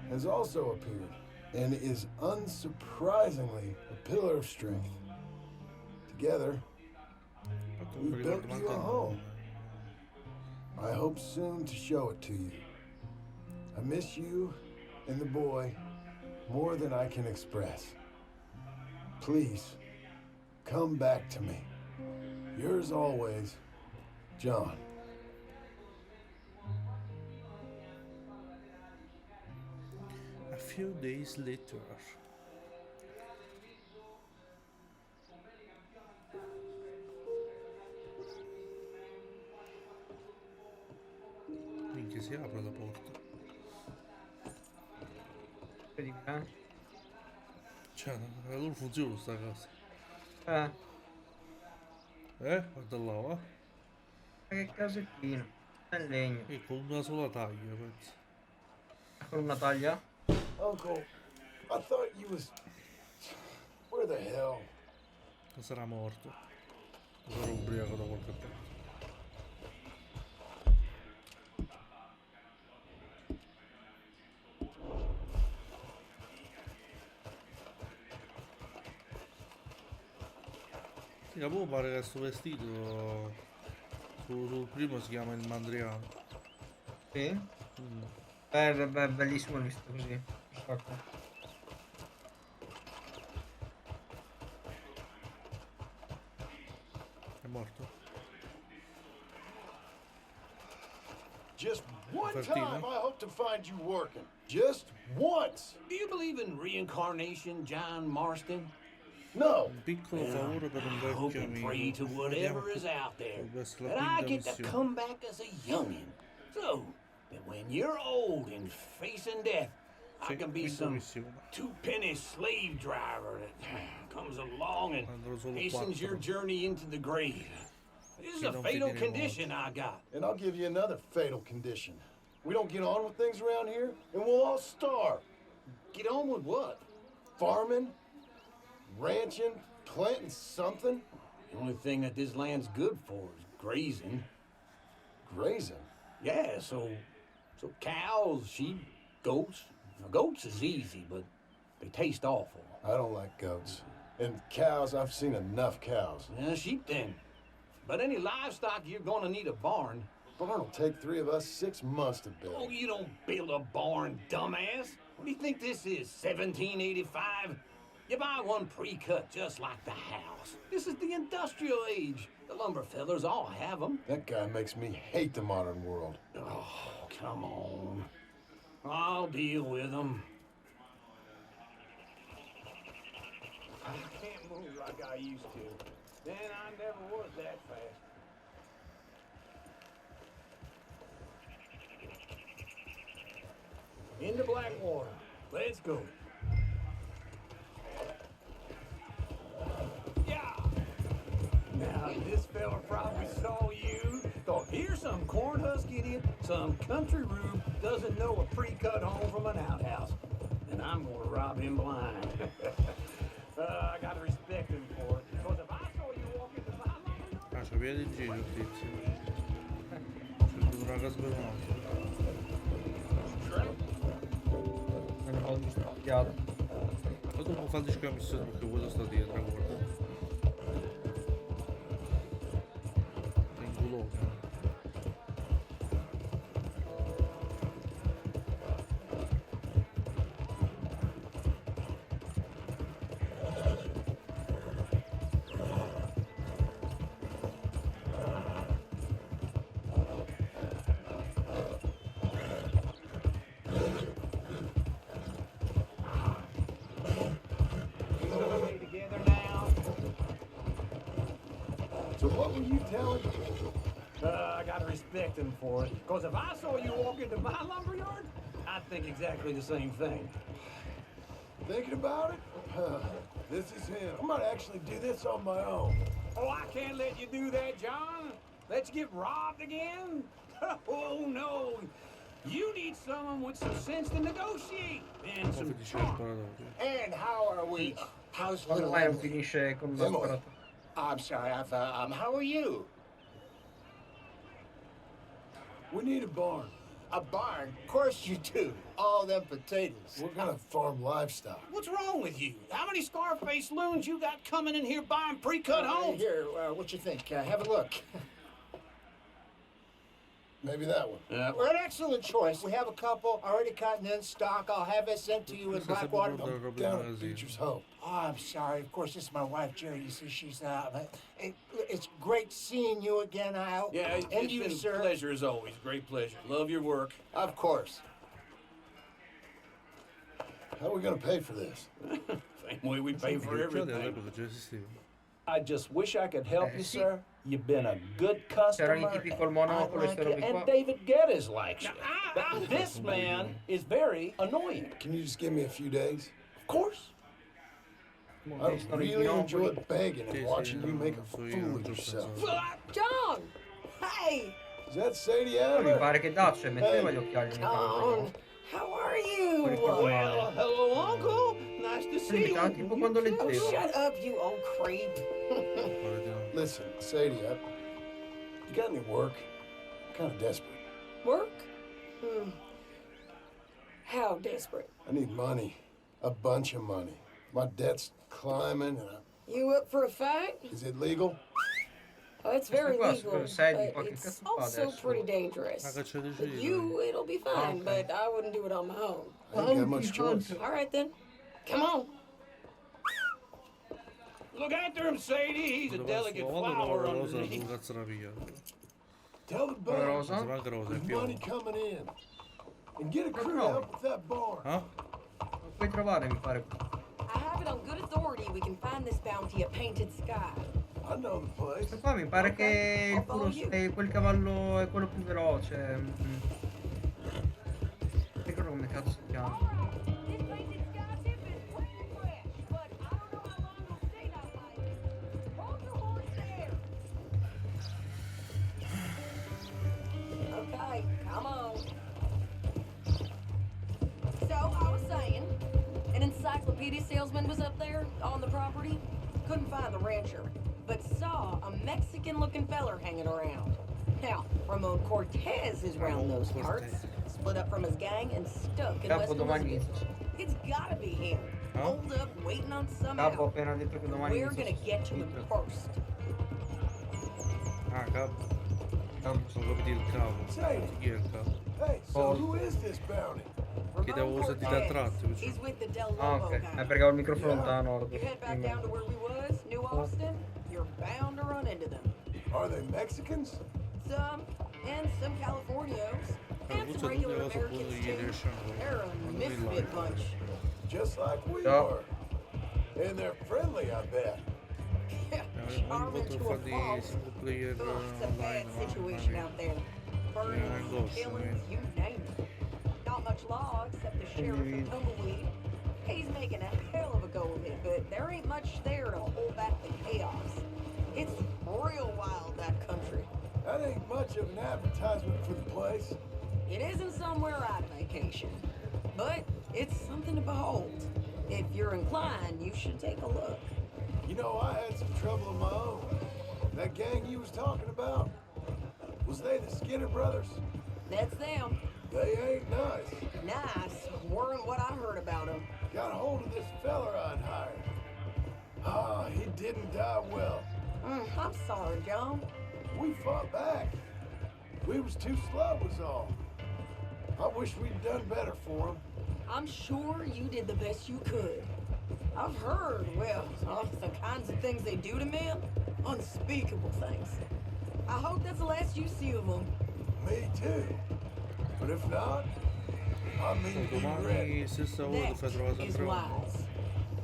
B: has also appeared and is unsurprisingly a pillar of strength. Together, we built you a home. I hope soon to show it to you. I miss you and the boy more than I can express. Please, come back to me. Yours always, John.
I: A few days later. Minchia, si apre la porta. Cioè, non funziona sta casa. Guarda là, va.
J: Ma che casettina. È in legno.
I: E con una sola taglia, penso.
J: Con una taglia?
B: Uncle, I thought you was... Where the hell?
I: Sarà morto. Sarà ubriaco da qualche parte. Sì, a me pare che sto vestito sul primo si chiama il mandriano.
J: Sì? Bellissimo il visto così. Sacco.
I: È morto?
B: Just one
I: Fertile.
B: time I hope to find you working. Just once.
A: Do you believe in reincarnation, John Marston?
B: No.
I: Un piccolo favore per un
A: I hope
I: vecchio
A: and
I: amico.
A: pray to whatever is out there that I get to come back as a youngin', so that when you're old and facing death, I can be some two-penny slave driver that comes along and hastens your journey into the grave. This is a fatal condition I got.
B: And I'll give you another fatal condition. We don't get on with things around here, and we'll all starve.
A: Get on with what?
B: Farming, ranching, planting something.
A: The only thing that this land's good for is grazing.
B: Grazing?
A: Yeah, so cows, sheep, goats. Now, goats is easy, but they taste awful.
B: I don't like goats. And cows, I've seen enough cows.
A: Yeah, sheep then. But any livestock, you're gonna need a barn.
B: Barn will take 3 of us 6 months to build.
A: Oh, you don't build a barn, dumbass. What do you think this is, 1785? You buy one pre-cut just like the house. This is the industrial age. The lumber fellers all have them.
B: That guy makes me hate the modern world.
A: Oh, come on. I'll deal with them. I can't move like I used to. Then I never was that fast. Into Blackwater. Let's go. Yeah. Now, this fella probably saw you. Thought, here's some corn husk idiot, some country rube doesn't know a pre-cut home from an outhouse. And I'm gonna rob him blind. I gotta respect him for it. Because if I saw you walk into my lumberyard...
I: Ah, c'è via di giro il tizio. C'è una casa sbagliata.
J: Ho studiato.
I: Ma tu non fai la missione perché quello sta dietro, guarda. È inculoso.
B: So what were you telling?
A: I gotta respect him for it. Because if I saw you walk into my lumberyard, I'd think exactly the same thing.
B: Thinking about it? This is him. I might actually do this on my own.
A: Oh, I can't let you do that, John. Let you get robbed again? Oh, no. You need someone with some sense to negotiate. And some charm.
E: And how are we? How's
J: Quando
E: little
J: mai non
E: Emily?
J: finisce con una sparata?
E: I'm sorry, how are you?
B: We need a barn.
E: A barn? Of course you do. All them potatoes.
B: We're gonna farm livestock.
A: What's wrong with you? How many scar-faced loons you got coming in here buying pre-cut homes?
E: Here, what you think? Have a look.
B: Maybe that one.
E: We're an excellent choice. We have a couple already cut and in stock. I'll have it sent to you in Blackwater.
B: Down at Future's Hope.
E: Oh, I'm sorry. Of course, this is my wife, Jerry. You see, she's it's great seeing you again, Al.
A: Yeah,
E: and
A: it's
E: you,
A: been
E: sir.
A: a pleasure as always. Great pleasure. Love your work.
E: Of course.
B: How are we gonna pay for this?
A: Same way we pay for everything.
G: I just wish I could help you, sir. You've been a good customer.
J: C'erano i tipi col mono con le storie
G: And
J: qua.
G: David Geddes likes you. But this man is very annoying.
B: Can you just give me a few days?
G: Of course.
B: I really enjoy begging and watching you make a fool of yourself.
H: John! Hey!
B: Is that Sadie
J: Mi
B: Adler?
J: pare che Dazio metteva gli occhiali.
H: John! How are you?
A: Well, hello, Uncle. nice to see you.
J: Tipo quando
H: Oh,
J: leggevo.
H: shut up, you old creep.
B: Listen, Sadie, you got any work? I'm kind of desperate.
H: Work? How desperate?
B: I need money. A bunch of money. My debt's climbing and
H: You up for a fight?
B: Is it legal?
H: Oh, it's very
J: Qua
H: legal,
J: sai di
H: but
J: qualche
H: it's
J: cazzo fa
H: also
J: adesso.
H: pretty dangerous. For you, it'll be fine, but I wouldn't do it on my own.
B: I ain't got much choice.
H: All right, then. Come on.
A: Look after him, Sadie. He's a delicate flower underneath.
B: Tell the
J: Una
B: bank
J: rosa?
B: there's money coming in. And get a crew to help with that bar.
J: Lo puoi trovare, mi pare.
H: I have it on good authority we can find this bounty at Painted Sky.
B: I know the place.
J: Questo qua mi pare che il quel cavallo è quello più veloce. Non ricordo come cazzo si chiama.
H: Okay, come on. So, I was saying, an encyclopedia salesman was up there on the property. Couldn't find the rancher, but saw a Mexican-looking feller hanging around. Now, Ramon Cortez is round those parts, split up from his gang and stuck in West
J: domani
H: Elizabeth. It's gotta be him. Hold up, waiting on some
J: Capo
H: help.
J: appena detto che domani
H: We're gonna get to him first.
I: Ah, capo. Non capito il capo. Chi è il capo?
B: Hey, so who is this bounty?
I: Che devo usare di attratti.
H: He's with the Del
J: Ah,
H: Lobo
J: ok.
H: guy.
J: Perché ho il microfono lontano.
H: You head back down to where we was, New Austin, you're bound to run into them.
B: Are they Mexicans?
H: Some, and some Californios, and some regular Americans too. They're a misfit bunch.
B: Just like we are. And they're friendly, I bet.
H: Charming to a fault. Ugh, it's a bad situation out there. Burnings, killings, you name it. Not much law except the sheriff of Tumbleweed. He's making a hell of a go of it, but there ain't much there to hold back the chaos. It's real wild, that country.
B: That ain't much of an advertisement for the place.
H: It isn't somewhere I'd vacation, but it's something to behold. If you're inclined, you should take a look.
B: You know, I had some trouble of my own. That gang you was talking about, was they the Skinner brothers?
H: That's them.
B: They ain't nice.
H: Nice weren't what I heard about them.
B: Got a hold of this feller I'd hired. Ah, he didn't die well.
H: I'm sorry, John.
B: We fought back. We was too slow was all. I wish we'd done better for him.
H: I'm sure you did the best you could. I've heard, well, the kinds of things they do to men. Unspeakable things. I hope that's the last you see of them.
B: Me too. But if not, I mean be ready.
H: Next is wise.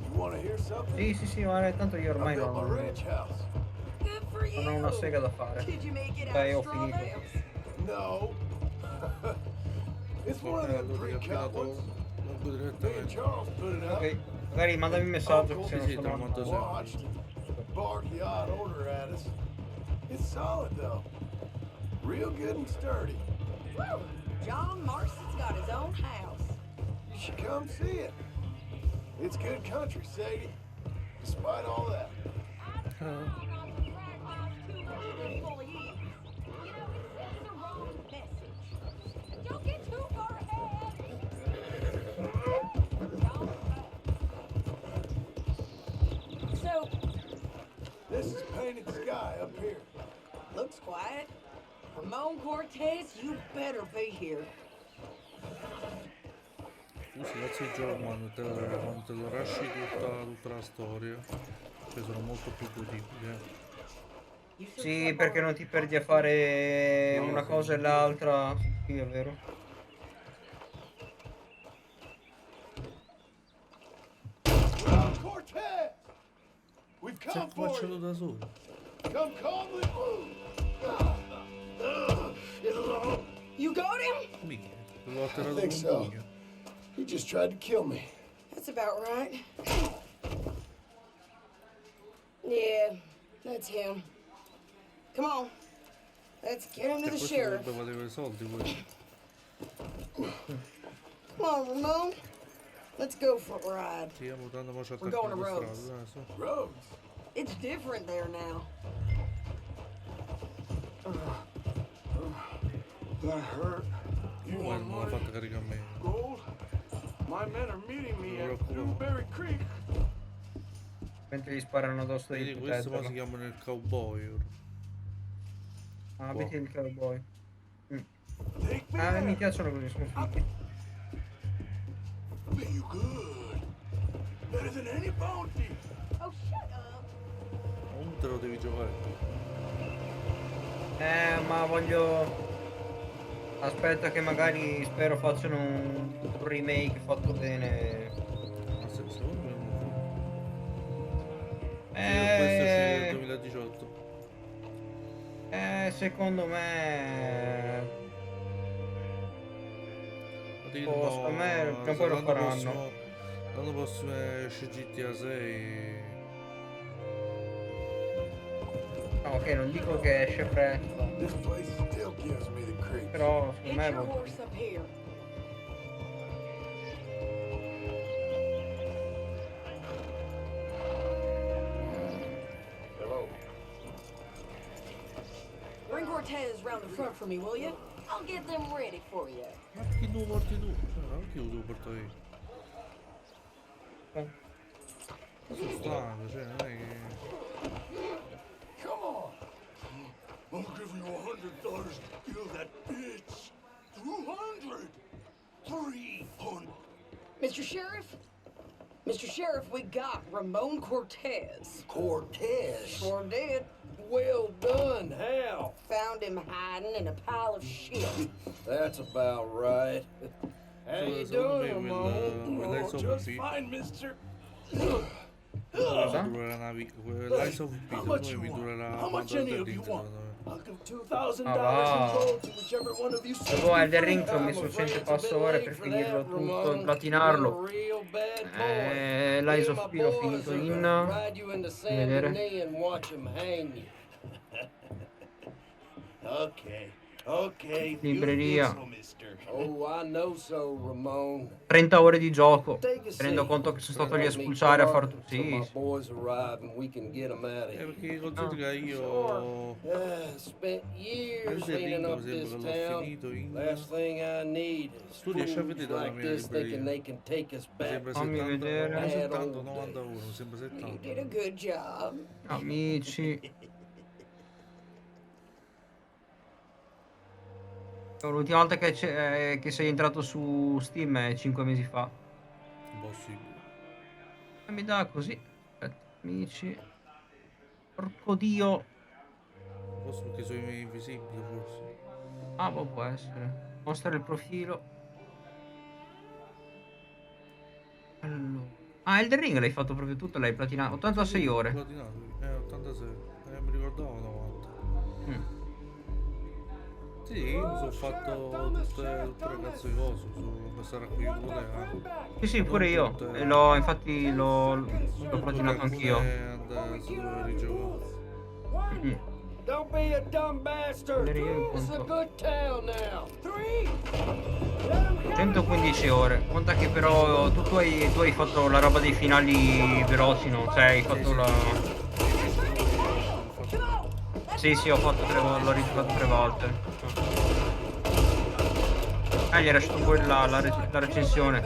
B: You want to hear something?
J: Sì, ma tanto io ormai
B: I built my
J: non
B: ranch house.
H: Good for you.
J: ho una sega da fare.
H: Did you make it out
J: Dai, ho
H: of straw
J: finito.
H: bales?
B: No. It's one of them pre-cut ones. Me and Charles put it up.
J: Ok, magari mandami un messaggio se non
I: Sì, te lo
J: sono...
I: mando sempre.
B: Watched. Bark the odd order at us. It's solid though. Real good and sturdy.
H: Woo! John Marston's got his own house.
B: You should come see it. It's good country, Sadie. Despite all that.
H: Don't get too far ahead. So,
B: This is Painted Sky up here.
H: looks quiet. Ramon Cortez, you better be here.
I: Scusi, grazie ai giochi quando te lo lasci tutta la storia. Cioè sono molto più godibili.
J: Sì, perché non ti perdi a fare una cosa e l'altra. Sì, è vero.
B: Cortez! We've
I: Si è
B: come for
I: affacciato
B: you.
I: da solo.
B: Come calmly.
H: You got him?
I: Mica, l'ho
B: I
I: atterrato
B: think
I: con
B: so.
I: un pugno.
B: He just tried to kill me.
H: That's about right. Yeah, that's him. Come on. Let's get him to
I: Cioè,
H: the
I: questo
H: sheriff.
I: dovrebbe valere i soldi, poi.
H: Come on, Ramon. Let's go for a ride.
I: Sì, tanto mo ci
H: We're going
I: attacchiamo
H: to
I: alla strada,
H: Rhodes.
I: dai, su.
B: Roads?
H: It's different there now.
B: That hurt. You
I: Come
B: want
I: non l'ha
B: money?
I: fatta caricare a me.
B: Gold? My men are meeting me
I: Non
B: at
I: preoccupare.
B: Newberry Creek.
J: Mentre gli sparano addosso
I: Vedi,
J: devi
I: questo qua si
J: proteggerlo.
I: chiamano il cowboy ora.
J: Ah, abiti il cowboy.
B: Take me
J: Ah, mi
B: there.
J: piacciono così, sono fighi.
B: Be you good. Better than any bounty.
H: Oh, shut up.
I: Non te lo devi giocare.
J: Ma voglio... Aspetta che magari spero facciano un remake fatto bene.
I: Ma secondo me non questo è nel 2018.
J: Secondo me... secondo me prima o poi lo faranno.
I: L'anno prossimo esce GTA 6.
J: No, ok, non dico che esce presto.
B: This place still gives me the creeps.
J: Però secondo
H: Get
J: me...
H: your horse up here.
B: Hello.
H: Bring Cortez round the front for me, will you? I'll get them ready for you.
I: Ma chi lo porti tu? Anche io lo devo portare io. Sono stanco, cioè non è che...
B: Come on. I'll give you $100 to kill that bitch. 200. 300.
H: Mr. Sheriff? Mr. Sheriff, we got Ramon Cortez.
G: Cortez?
H: Sure did.
G: Well done. How?
H: Found him hiding in a pile of shit.
G: That's about right. How you
I: Secondo me
G: doing, Ramon?
I: quell'Ice of
G: Just
I: P
G: fine, mister.
I: durerà una vita. L'Ice of P
G: How
I: secondo
G: much
I: me
G: you
I: mi
G: want?
I: durerà
G: How much
I: quanto
G: any of you
I: all'inizio,
G: want?
I: secondo me.
G: I'll give $2,000
J: Ah, wow.
G: in gold to whichever one of you says
J: Boh, Elden
G: free.
J: Ring ci ho
G: I'm
J: messo
G: afraid
J: 100
G: it's a bit
J: passo ore
G: late
J: per
G: for
J: finirlo
G: that,
J: tutto
G: Ramon.
J: e platinarlo.
G: You're a real bad boy.
J: L'Eyes
G: Me
J: of
G: and
J: P
G: my
J: l'ho
G: boys
J: finito
G: are
J: in...
G: gonna ride you into Saint
J: vedere.
G: Denis and watch him hang you. Okay, you
J: Libreria.
G: think so, mister. Oh, I know so, Ramon.
J: 30 ore di gioco.
G: Take a
J: Tenendo
G: seat.
J: conto che sono stato lì a
G: Let me
J: spulciare a far
G: guard
J: tutto.
G: till my
J: Sì, sì.
G: boys arrive and we can get 'em out of here.
I: Perché considera io...
G: Spent years
I: Elden
G: cleaning
I: Ring
G: up
I: mi sembra
G: this
I: che l'ho
G: town.
I: finito in...
G: Last thing I need is
I: Tu riesci a
G: fools
I: vedere la
G: like
I: mia
G: this thinking
I: libreria?
G: they can take us
I: Mi
G: back.
I: sembra
J: Fammi
I: 70,
J: vedere.
I: non
G: Bad
I: 70,
G: old
I: 91,
G: days.
I: mi sembra
H: You
I: 70.
H: did a good job.
J: Amici. L'ultima volta che sei entrato su Steam è 5 mesi fa.
I: Impossibile.
J: E mi dà così. Aspetta, amici. Porco dio.
I: Forse perché sono invisibili, forse.
J: Ah, boh, può essere. Mostra il profilo. Allora. Ah, Elden Ring l'hai fatto proprio tutto, l'hai platinato. 86 ore.
I: Platinato, 86. Mi ricordavo 90. Sì, io mi sono fatto tutte le cazzo di cose, per stare a qui con te.
J: Sì, sì, pure io. E infatti l'ho platinato anch'io.
G: Don't be a dumb bastard. It's a good town now.
J: 115 ore. Conta che però tu hai fatto la roba dei finali veloci, no? Cioè hai fatto la... Sì, sì, ho fatto 3 volte, l'ho rigiocato 3 volte. Gli era uscito poi la recensione.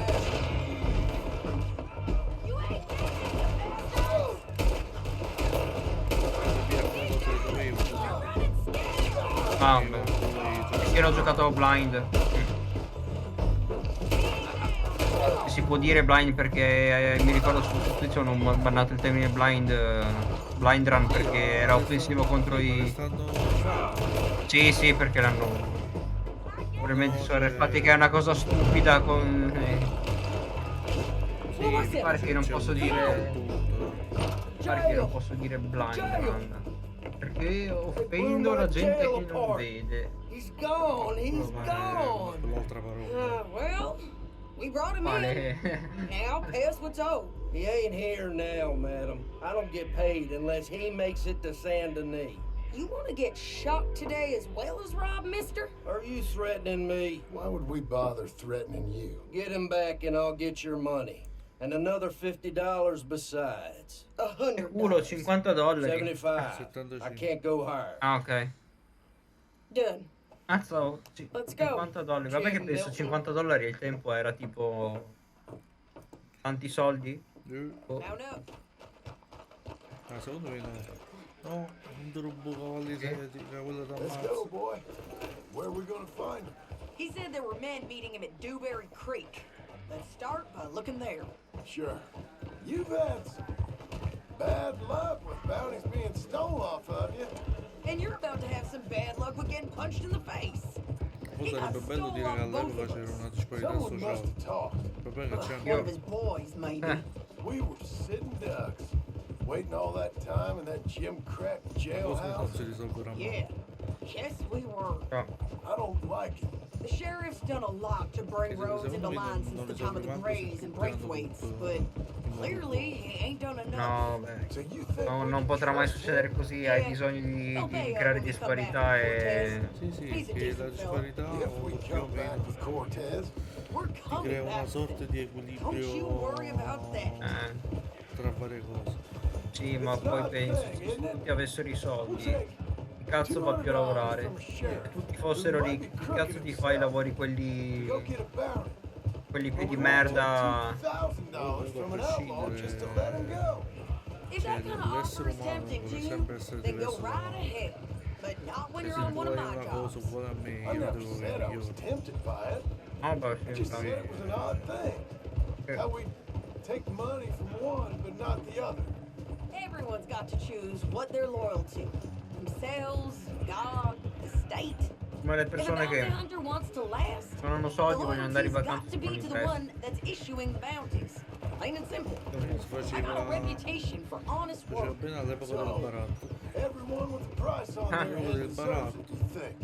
J: Ah, beh. Sì, l'ho giocato blind. Si può dire blind perché mi ricordo su Twitch hanno bannato il termine blind run perché era offensivo contro i... Sì, sì, perché l'hanno... Probabilmente sono fatti che è una cosa stupida con... Sì, mi pare che non posso dire... Mi pare che non posso dire blind run. Perché offendo la gente che non vede.
G: He's gone. He's gone.
I: L'altra parola.
H: Well, we brought him in. Now pay us what's owed.
G: He ain't here now, madam. I don't get paid unless he makes it to Saint Denis.
H: You want to get shot today as well as Rob, mister?
G: Are you threatening me?
B: Why would we bother threatening you?
G: Get him back and I'll get your money. And another $50 besides.
H: $100.
J: Culo, $50.
G: 75. I can't go higher.
J: Ah, ok.
H: Done.
J: Mazza,
H: Let's go.
J: $50. Vabbè che penso $50 al tempo era tipo tanti soldi. Oh.
H: Mount up.
I: Ah, secondo me no. No, un rubo cavalli seti, quello da
B: Let's go, boy. Where are we gonna find him?
H: He said there were men meeting him at Dewberry Creek. Let's start by looking there.
B: Sure. You've had some bad luck with bounties being stole off of you.
H: And you're about to have some bad luck with getting punched in the face.
I: Poi sarebbe bello dire che all'epoca c'era una disparità
B: Someone must
I: sociale.
B: have talked.
I: Il problema è che c'è
H: One of
I: anche
H: his boys, maybe.
B: We were sitting ducks, waiting all that time in that Jim Crack
I: la cosa non
B: jailhouse.
I: si risolverà mai.
H: Yeah. Yes, we were.
B: I don't like it.
H: The sheriff's done a lot to bring roads into line since the time of the Grays and Braithwaites, but clearly he ain't done enough.
J: No, beh. No, non potrà mai succedere così, hai bisogno di creare disparità e...
I: Sì, che la disparità o più o meno ti crea una sorta di equilibrio tra varie cose.
J: Sì, ma poi penso che se tutti avessero i soldi, chi cazzo fa più a lavorare? Se tutti fossero ricchi, chi cazzo ti fa i lavori quelli più di merda?
H: If that kind of offer is tempting to you, then go right ahead. But not when you're on one of my jobs.
B: I never said I was tempted by it.
J: No, beh,
B: I just said it was an odd thing. How we take money from one but not the other.
H: Everyone's got to choose what they're loyal to. Themselves, God, the state.
J: Come le
H: If a
J: persone
H: bounty
J: che
H: hunter wants to last,
J: non hanno
H: the
J: soldi vogliono andare in
H: loyalty's got
J: vacanza
H: to
J: con
H: be
J: il
H: to the
J: resto.
H: one that's issuing bounties. Plain and simple. I got a reputation for honest
I: Faceva
H: work.
I: bene all'epoca del baratto.
B: Everyone with a price on their
I: Quello
B: head
I: del
B: deserves
I: baratto.
B: it, you think?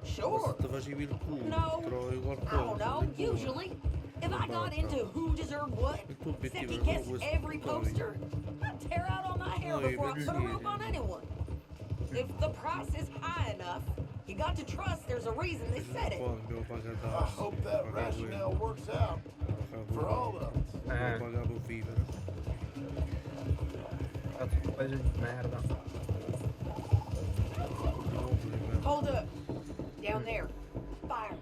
H: Sure.
I: Se ti facevi il culo,
H: No,
I: trovavi
H: I don't
I: qualcosa.
H: know.
I: del culo.
H: Usually, if I got into who deserved what,
I: Il tuo
H: except
I: obiettivo
H: he
I: era
H: guessed
I: solo questo.
H: every poster, I'd tear out all my hair
I: No,
H: before I put a
I: pensieri.
H: rope on anyone. If the price is high enough, you got to trust there's a reason they said it.
I: Poi abbiamo pagato
B: I hope that rationale works out for all of us.
I: Abbiamo pagato per vivere.
J: Cazzo, un paese di merda.
H: Hold up. Down there. Fire.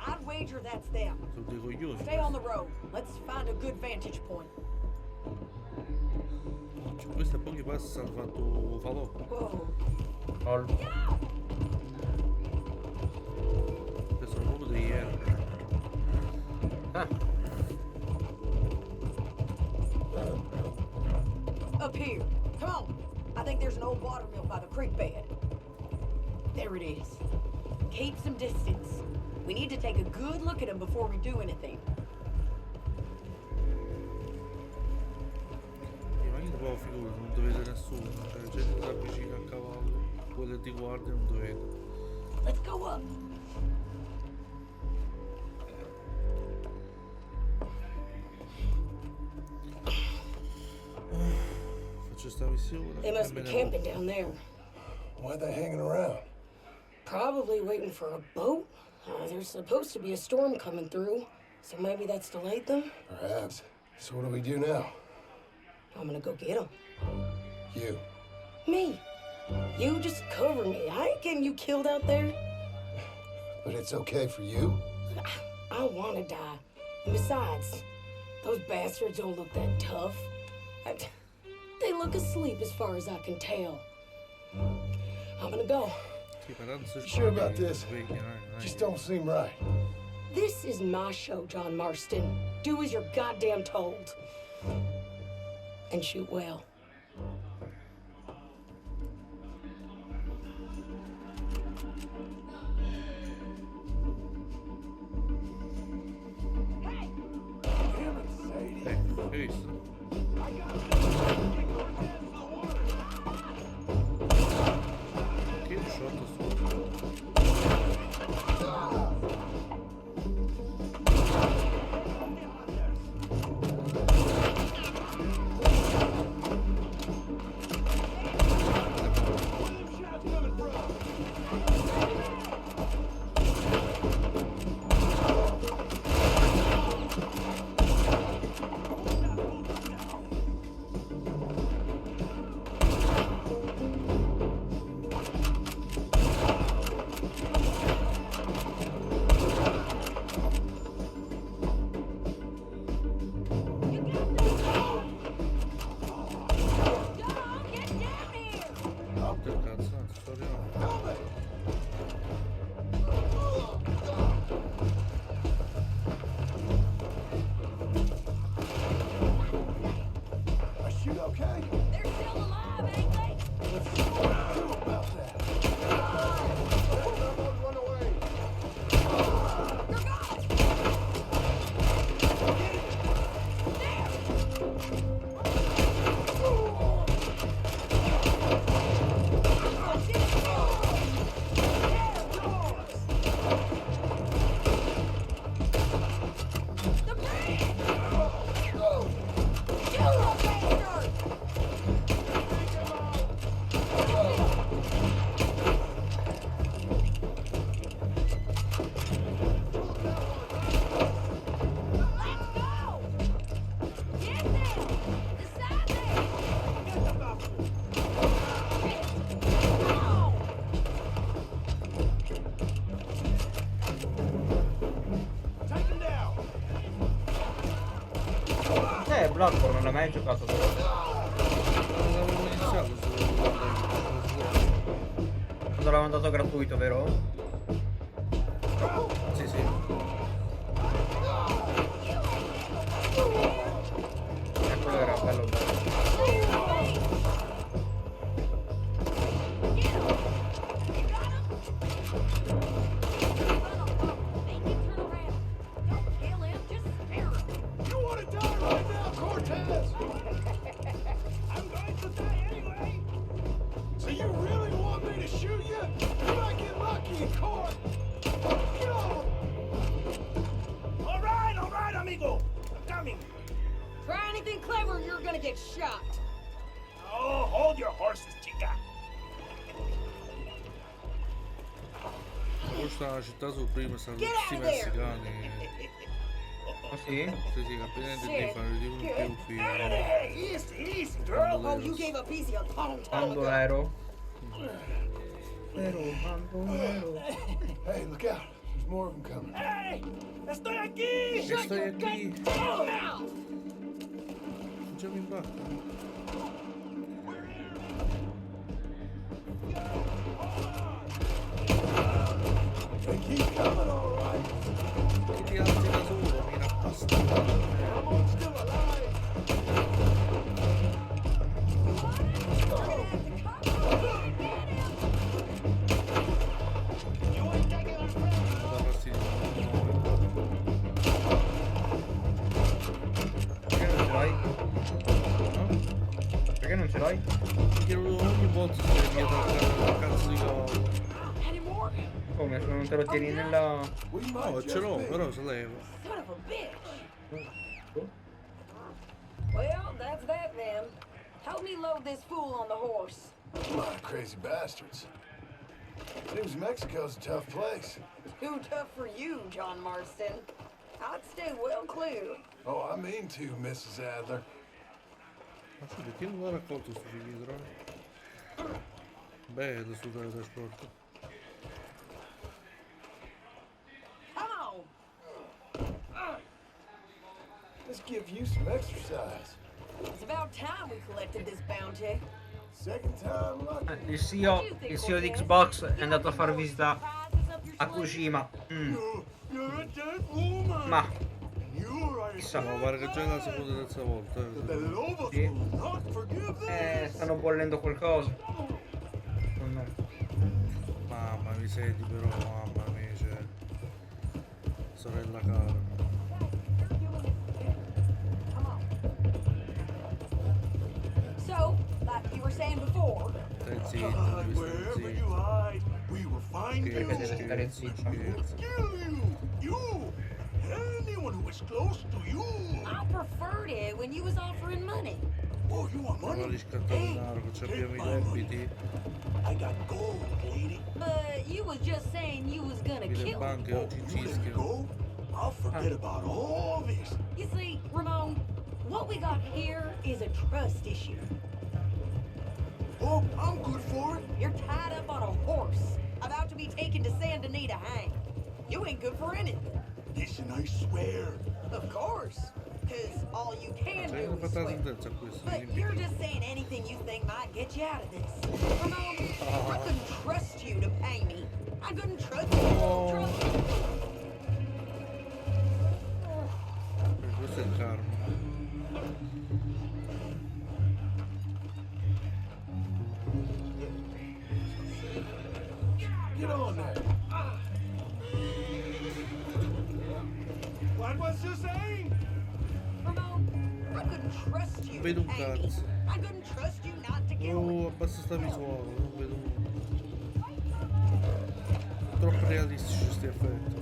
H: I'd wager that's them.
I: Sono dei coglioni.
H: Stay on the road. Let's find a good vantage point.
I: Questo a pochi passi hanno fatto falò.
H: Whoa.
I: Questo sono proprio degli eroi.
H: Up here. Come on. I think there's an old water mill by the creek bed. There it is. Keep some distance. We need to take a good look at him before we do anything.
I: Ma io proprio figura, non dovete nessuno. Cioè, la gente si avvicina a cavallo. Quello ti guarda e non dovete.
H: Let's go up.
I: Faccio sta missione.
H: They must be camping down there.
B: Why are they hanging around?
H: Probably waiting for a boat. There's supposed to be a storm coming through, so maybe that's delayed them.
B: Perhaps. So what do we do now?
H: I'm gonna go get them.
B: You.
H: Me. You just cover me. I ain't getting you killed out there.
B: But it's okay for you?
H: I want to die. And besides, those bastards don't look that tough. They look asleep as far as I can tell. I'm gonna go.
B: You sure about this? Just don't seem right.
H: This is my show, John Marston. Do as you're goddamn told. And shoot well.
I: Hai visto? Che shot
J: Bloodborne non l'hai mai giocato?
I: Non l'avevo iniziato
J: Quando l'avevano dato gratuito, vero?
I: Sì, sì.
J: Quello era bello bello.
M: So you really want me to shoot you? You might get lucky in court. Get on!
G: All right, amigo. I'm coming.
H: Try anything clever, you're gonna get shot.
G: Oh, hold your horses, chica.
I: Questa è una città su prima stanno
H: Get
I: tutti
H: out of there!
I: messicani.
J: Oh sì?
I: Sì, sì, appena devi fare di uno più figo.
G: Easy, girl.
H: Oh, you gave up easy a long time ago.
J: Bandolero. Bandolero.
B: Hey, look out. There's more of them coming.
G: Hey, estoy aquí.
I: Estoy aquí.
H: Oh, now!
I: Facciamo in bacca.
B: They keep coming, all right.
I: Che ti alzi da solo, mi rappasta.
B: I'm still alive.
I: Da fastidio.
J: Perché non ce l'hai? Perché non ce l'hai?
I: Perché ogni volta si deve via dal cazzo di cavallo.
J: Come? Se non te lo tieni nella...
I: No, ce l'ho, però se leva.
H: Son of a bitch! Well, that's that then. Help me load this fool on the horse.
B: A lot of crazy bastards. Seems Mexico's a tough place.
H: Too tough for you, John Marston. I'd stay well clear.
B: Oh, I mean to, Mrs. Adler.
I: Ma sì, perché non l'ha raccolto sto dietro? Bello sto teletrasporto.
H: Come on!
B: Let's give you some exercise.
H: It's about time we collected this bounty.
B: Second time lucky.
J: Il CEO di Xbox è andato a far visita a Tsushima. Ma chissà.
I: No, pare che già è la seconda e terza volta.
J: Sì. Stanno bollendo qualcosa. Oh no.
I: Mamma mi senti però, mamma mia, cioè. Sorella cara.
H: So, like you were saying before,
I: Stai zitto,
M: God,
I: devi
M: wherever
I: stare
M: you
I: zitto.
M: hide, we will find
J: Perché deve
M: you.
J: stare zitto?
I: Scherzo.
M: You, anyone who is close to you.
H: I preferred it when you was offering money.
M: Oh, you want
I: Ma
M: money?
I: riscattato in denaro che abbiamo i debiti.
M: I got gold, lady.
H: But you was just saying you was gonna
I: Le
H: kill me.
I: banche oggi
M: You let me
I: fischiano.
M: go? I'll forget about all this.
H: You see, Ramon, what we got here is a trust issue.
M: Oh, I'm good for it.
H: You're tied up on a horse, about to be taken to Santa Anita hang. You ain't good for anything.
M: Listen, I swear.
H: Of course, because all you can
I: C'hai
H: do
I: una
H: is
I: patata
H: swear.
I: in terza a questo.
H: But you're just saying anything you think might get you out of this. Ramon, I couldn't trust you to pay me. I couldn't trust you to trust you.
I: Questo è il karma.
B: Get on there.
M: What was you saying?
H: Ramon, I couldn't trust you
I: Vedo
H: to
I: un
H: pay me.
I: cazzo.
H: I couldn't trust you not to kill me.
I: Oh, abbassa sta visuale, non vedo nulla. Troppo realistici questi effetti.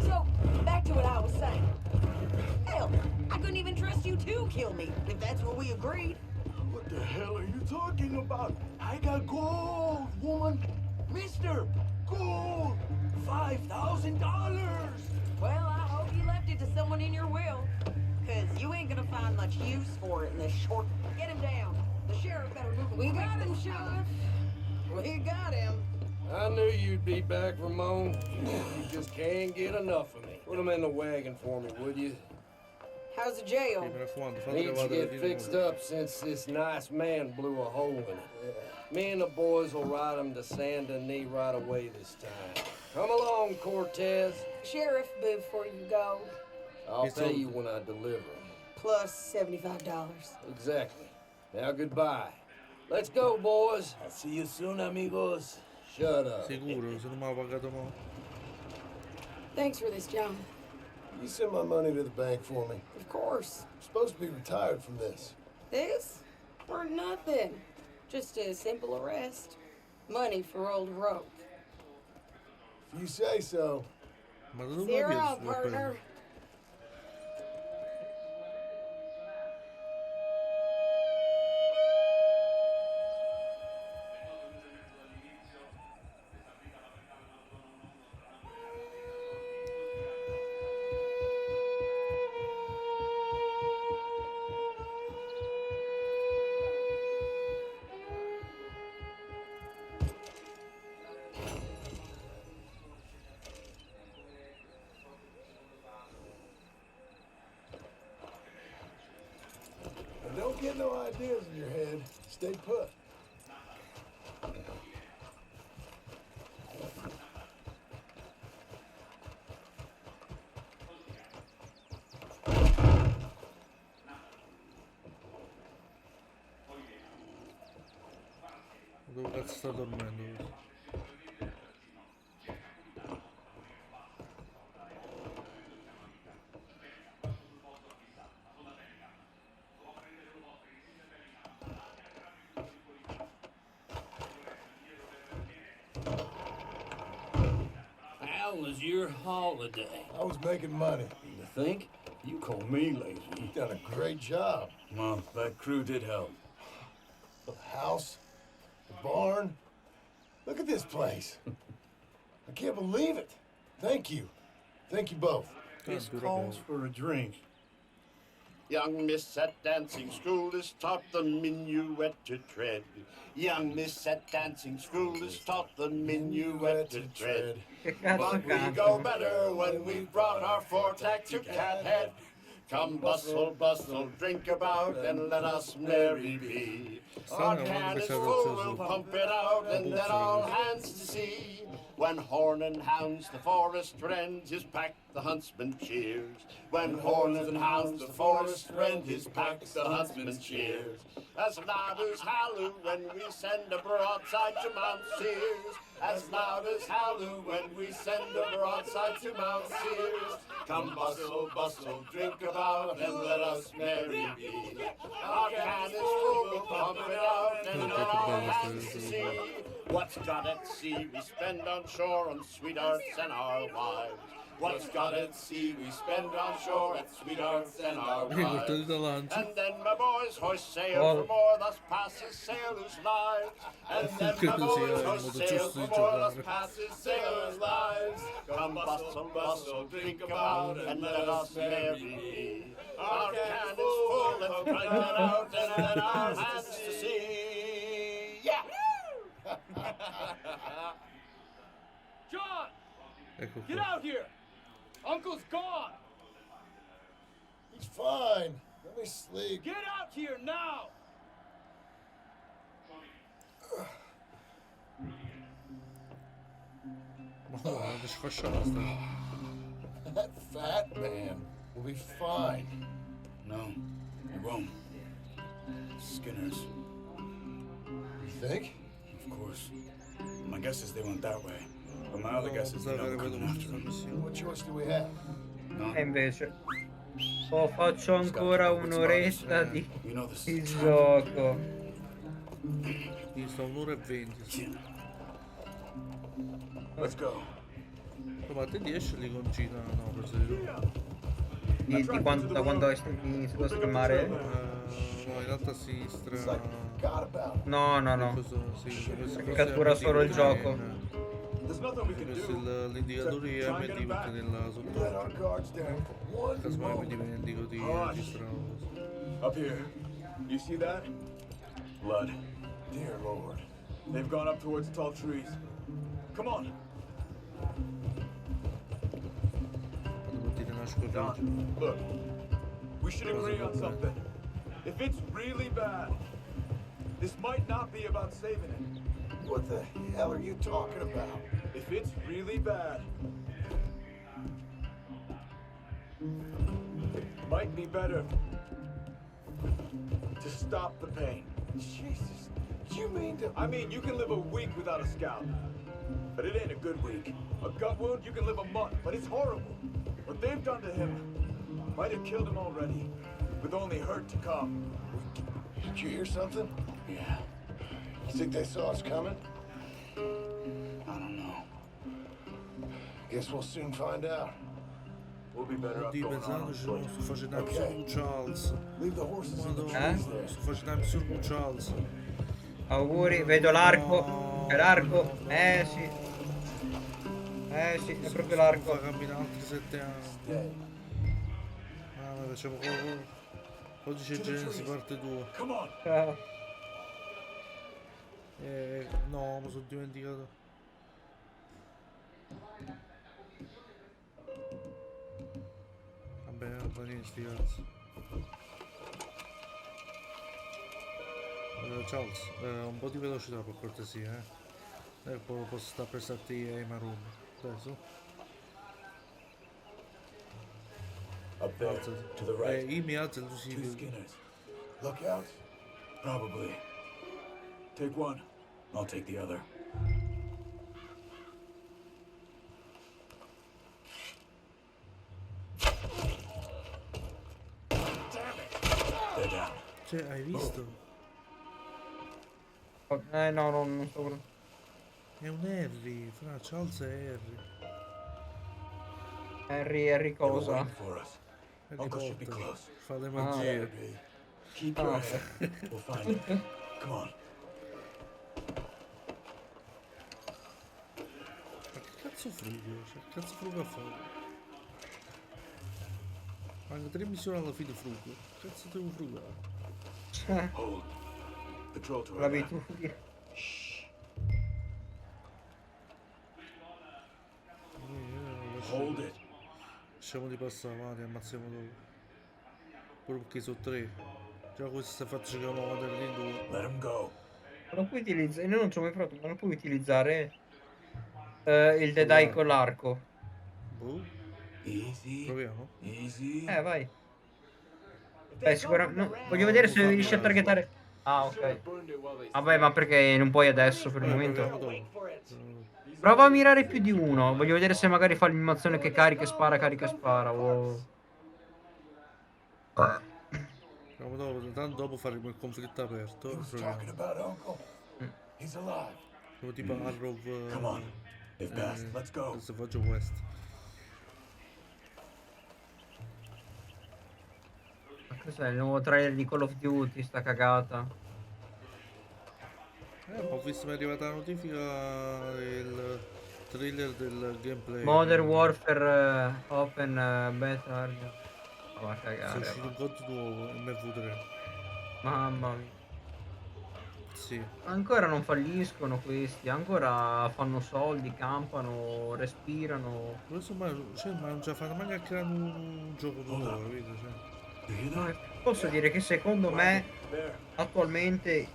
H: So, back to what I was saying. Hell, I couldn't even trust you to kill me, if that's what we agreed.
M: What the hell are you talking about? I got gold, woman. Mister, gold. $5,000!
H: Well, I hope you left it to someone in your will. Because you ain't gonna find much use for it in this short... Get him down. The sheriff better move him. We got him, Sheriff. We got him.
O: I knew you'd be back, Ramon. You just can't get enough of me. Put him in the wagon for me, would you?
H: How's the jail?
O: Needs to get fixed up since this nice man blew a hole in it. Me and the boys will ride him to Saint Denis right away this time. Come along, Cortez.
H: Sheriff, before you go,
O: I'll pay you when I deliver him.
H: plus $75.
O: Exactly. Now goodbye. Let's go, boys.
M: I'll see you soon, amigos.
O: Shut up.
I: Sicuro, se non mi ha pagato mo.
H: Thanks for this, John.
B: You send my money to the bank for me.
H: Of course.
B: I'm supposed to be retired from this.
H: This? For nothing. Just a simple arrest. Money for old rope.
B: If you say so.
I: Ma dove
H: Zero, partner.
B: And don't get no ideas in your head. Stay put.
I: Dove cazzo sta dormendo?
A: How was your holiday?
B: I was making money.
A: You think? You call me lazy.
B: You've done a great job.
F: Well, that crew did help.
B: The house, the barn. Look at this place. I can't believe it. Thank you. Thank you both.
A: This calls for a drink.
P: Young miss at dancing school is taught the minuet to tread. Young miss at dancing school is taught the minuet to tread. But we go better when we brought our four-tack to Cathead. Come bustle, bustle, drink about, and let us merry be. Our can is full, we'll pump it out, and then all hands to sea. When horn and hounds the forest rend, his pack the huntsman cheers. When horn and hounds the forest rend, his pack the huntsman cheers. As loud as halloo when we send a broadside to Mount Sears. As loud as halloo when we send a broadside to Mount Sears. Come bustle, bustle, drink about, and let us merry be. Our can is full, we'll pump it out, and let all hands to sea. What's got at sea we spend on shore on sweethearts and our wives. What's got at sea we spend on shore at sweethearts and our wives. And then my boys hoist sail for more, thus passes sailors' lives. And then my boys hoist sail for more, thus passes sailors' lives. Come bustle, bustle, drink about, and let us merry be. Our can is full, let's drink it out, and let our hands to sea. Yeah!
M: John!
I: Ecco
M: Get
I: qua.
M: out here! Uncle's gone!
B: He's fine. Let me sleep.
M: Get out here now!
I: Ma che sfasciata sta.
B: That fat man will be fine.
F: No, it won't. Skinner's.
B: You think?
F: Of course. My guess is they went that way. But my other guess is they're not coming after them.
B: What choice do we have?
F: No.
J: E invece faccio ancora un'oretta di gioco.
I: Gli sta un'ora e 20.
F: Let's go.
I: Ma te riesci lì con Gina? No, per serio.
J: Da quando hai iniziato a streamare?
I: No, in realtà a sinistra.
J: No.
I: Sì,
J: Perché cattura solo il gioco.
M: There's nothing we can
I: Questo
M: do.
I: è l'indicatore
M: Try and
I: EMD
M: get him back.
I: perché nella
B: Let our
I: sotto
B: guards down for one
I: casomai mi
B: moment.
I: dimentico di
M: Hush.
I: registrare una cosa.
M: Up here. You see that? Blood.
B: Dear Lord.
M: They've gone up towards the tall trees. Come on.
I: Quando continui a nascondere.
M: Don, look. We should agree on something. If it's really bad, this might not be about saving it.
B: What the hell are you talking about?
M: If it's really bad, it might be better to stop the pain.
B: Jesus, you mean to...
M: I mean, you can live a week without a scalp, but it ain't a good week. A gut wound, you can live a month, but it's horrible. What they've done to him might have killed him already, with only hurt to come.
B: Did you hear something?
P: Yeah.
B: You think they saw us coming?
P: I don't know.
B: Guess we'll soon find out.
M: We'll be better off
I: Oddio,
M: going on
I: pensando ci sono, sto facendo la
B: Ok.
I: missione con Charles.
B: Leave the horses in the
I: Madonna,
B: trees there.
I: sto facendo la missione con Charles.
J: Auguri, vedo l'arco. È l'arco. Sì. Sì, è proprio l'arco.
I: Fa camminare altri 7 anni. Ah, facciamo codice Genesi parte 2.
M: Come on.
I: No, mi sono dimenticato. Vabbè, non fa niente sti cazzi. Charles, un po' di velocità per cortesia, posso stare presso a te ai maroni. Dai, su.
M: Up there,
I: Alzati.
M: to the right.
I: Io mi alzo e tu si
M: Two
I: vede.
M: Skinners.
B: Look out.
M: Probably. Take one. I'll take the other. They're down.
I: Cioè, hai visto?
J: No, non sto guardando.
I: È un Harry, fra Charles e Harry.
J: Harry cosa?
M: Waiting for us.
I: Harry
M: Uncle should be
I: Potter.
M: close.
I: Fa le magie.
M: Keep your head. We'll find him. Come on.
I: Ma che cazzo frugo? Cioè, che cazzo frugo a fare? Manca 3 missioni alla fine frugo. Che cazzo devo frugare?
M: Hold. Patrol to our left.
J: L'abitudine.
M: Hold it.
I: Lasciamo di passare avanti, ammazziamo dopo. Pure perché sono 3. Già questo si è fatto giocare una volta lì in 2.
M: Let him go.
J: Non puoi utilizzare, io non ci ho mai provato, ma non puoi utilizzare il Deadeye con l'arco.
I: Boh.
M: Easy.
I: Proviamo.
M: Easy.
J: Vai. Sicuramente. No, voglio vedere se riesci a targetare. Ah, ok. Vabbè, ma perché non puoi adesso per il momento? Prova a mirare più di uno. Voglio vedere se magari fa l'animazione che carica e spara, carica e spara. Wow.
I: Proviamo dopo, tanto dopo faremo il conflitto aperto.
B: Talking about Uncle. He's alive.
I: Come tipo Arrow.
M: Come on. They've passed. Let's go.
I: Questo faccio West.
J: Cos'è il nuovo trailer di Call of Duty? Sta cagata.
I: Ho visto mi è arrivata la notifica il trailer del gameplay.
J: Modern Warfare Open Beta. Va a
I: È
J: cagare.
I: uscito un codice nuovo, MV3.
J: Mamma mia.
I: Sì.
J: Ancora non falliscono questi, ancora fanno soldi, campano, respirano.
I: Questo ma, cioè, ma non ci ha fatto mai a creare un gioco nuovo, capito? Cioè.
J: Posso dire che secondo me attualmente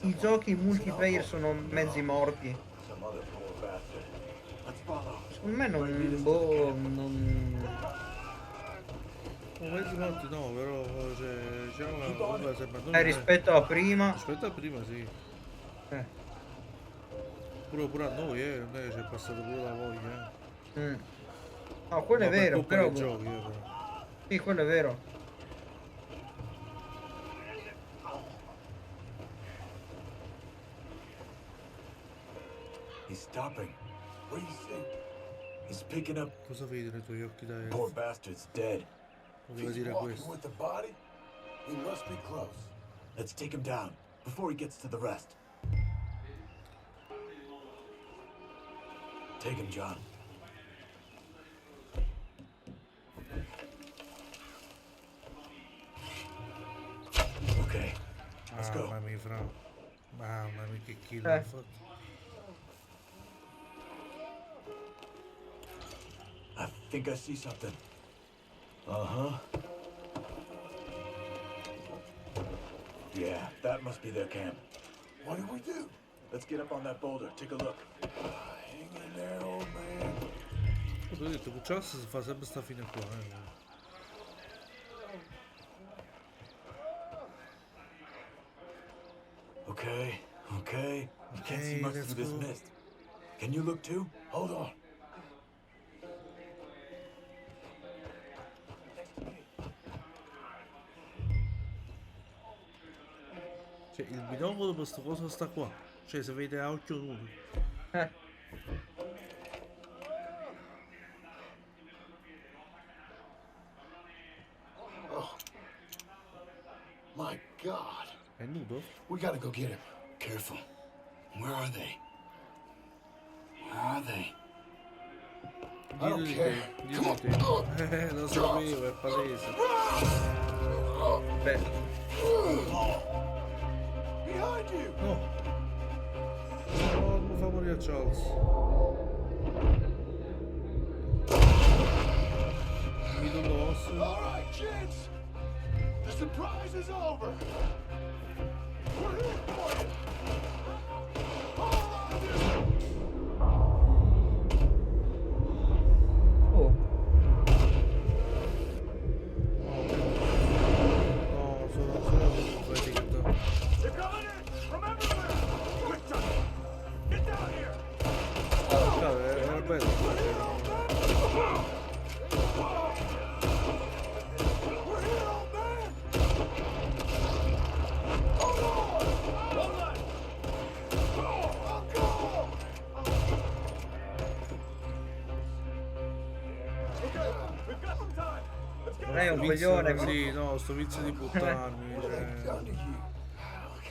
J: i giochi multiplayer sono mezzi morti. Secondo me non... boh, non...
I: Mezzi morti no, però cioè, diciamo sembra
J: rispetto a prima.
I: Rispetto a prima sì. Pure a noi, non è che c'è passato pure la voglia.
J: No, quello è vero, però.
I: Giochi,
J: sì, quello è vero.
M: He's stopping. What do you see? He's picking up.
I: Cosa vedi nei tuoi occhi da
M: Poor bastard's dead.
I: Poteva dire questo.
B: With the body, he must be close.
M: Let's take him down before he gets to the rest. Take him, John. Okay, let's go.
I: Mamma mia, fra. Mamma mia, che kill ha fatto.
M: I think I see something. Uh-huh. Yeah, that must be their camp.
B: What do we do?
M: Let's get up on that boulder. Take a look.
B: Hang in there, old man.
I: Ho detto, Pucciasso si fa sempre sta fine qua,
M: Okay, okay. You can't see much through this mist. Can you look too? Hold on.
I: Cioè, il binocolo per sto coso sta qua. Cioè, si vede a occhio nudo.
B: Oh. My God.
I: È nudo?
B: We gotta go get him.
P: Careful. Where are they? Where are they?
B: I don't care.
I: Dillo te. Lo sapevo, è palese. Beh.
B: Behind you!
I: No. No, non fa morire Charles. Mi lost.
B: All right, gents. The surprise is over. We're here for you.
J: Oh.
I: No, sono praticamente.
M: They're coming in! Remember this! Quick, Johnny! Get down here!
I: Era bello.
J: Non è un coglione.
I: Sì, no, sto vizio di buttarmi.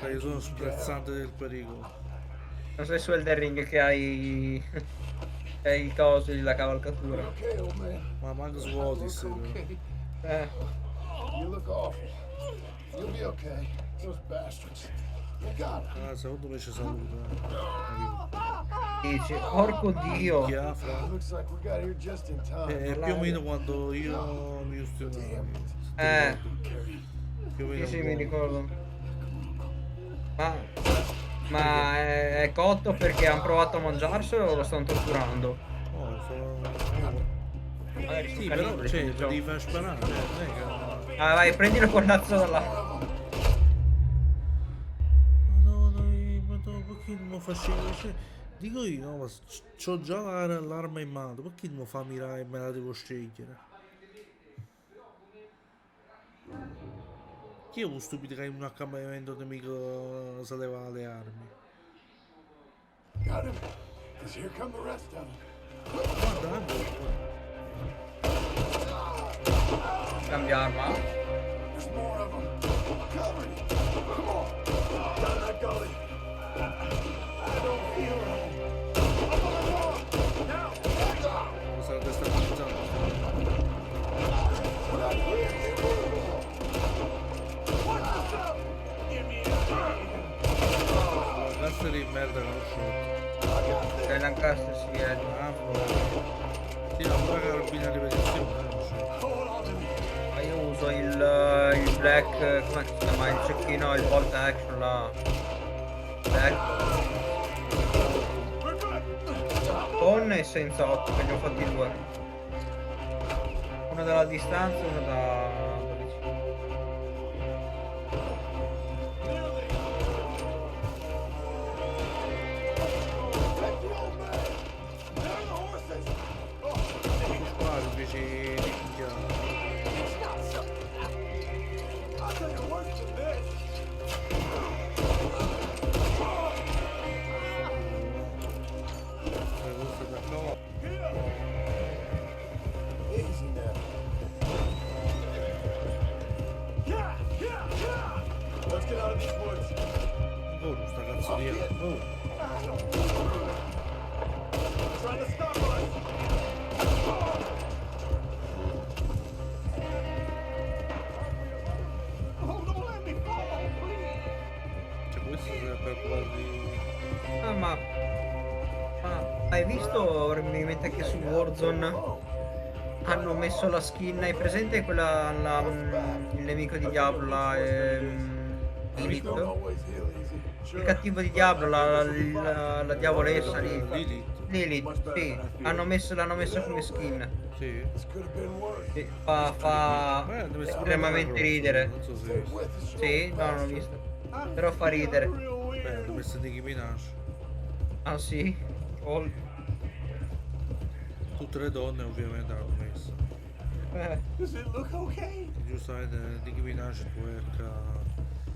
I: Io sono sprezzante del pericolo.
J: Non sei su Elden Ring che hai i cosi, la cavalcatura.
I: Ma manco su Odyssey.
B: You look awful. You'll be okay. Those bastards. You got it.
I: Ah, secondo me ci saluta.
J: Dici, porco dio.
B: Looks like we got here just in time.
I: È più o meno quando io mi ustionavo. Più o meno.
J: Sì, mi ricordo. Ma è cotto perché hanno provato a mangiarselo o lo stanno torturando?
I: No,
J: Magari
I: sì,
J: sono
I: però
J: cannibali,
I: cioè,
J: diciamo.
I: devi far sparare, non è che...
J: Ah, vai, prendilo con l'azzo dalla...
I: No, perché non mi fa scegliere? Cioè, dico io, no, ma c'ho già l'arma in mano, perché non mi fa mirare e me la devo scegliere? Chi è uno stupido che in un accampamento nemico si leva le armi?
B: Got him. 'Cause here come the rest of them.
I: Guarda,
J: Cambia arma.
B: There's more of them. Cover you. Come on. Down that gully. I don't feel right. Up on the wall. Now.
I: Cosa la testa puntata? Lancaster di merda che ho scelto.
J: Sei Lancaster, sì, è.
I: Sì, la pura carabina di ripetizione.
J: Ma io uso il black, come si chiama? Il cecchino, il bolt action là. Con e senza 8, che ne ho fatti due. Uno dalla distanza e uno da...
M: Let's get out of these woods.
I: Oh, sta cazzo di...
M: trying to stop us! Oh, don't let me fall, please!
I: Cioè questo si è preoccupato di...
J: Ah, ma hai visto, ora mi mette anche su Warzone, hanno messo la skin, hai presente quella, il nemico di Diablo, Lilith? Il cattivo di Diablo, la diavolessa lì. Lilith, sì, l'hanno messo come skin.
I: Sì.
J: Sì, fa estremamente ridere.
I: Non so se...
J: Sì, no, non l'ho visto. Però fa ridere.
I: Beh, hanno messo Nicki Minaj.
J: Ah sì?
I: Tutte le donne ovviamente l'hanno messo.
A: Does it look okay?
I: Giustamente Nicki Minaj twerka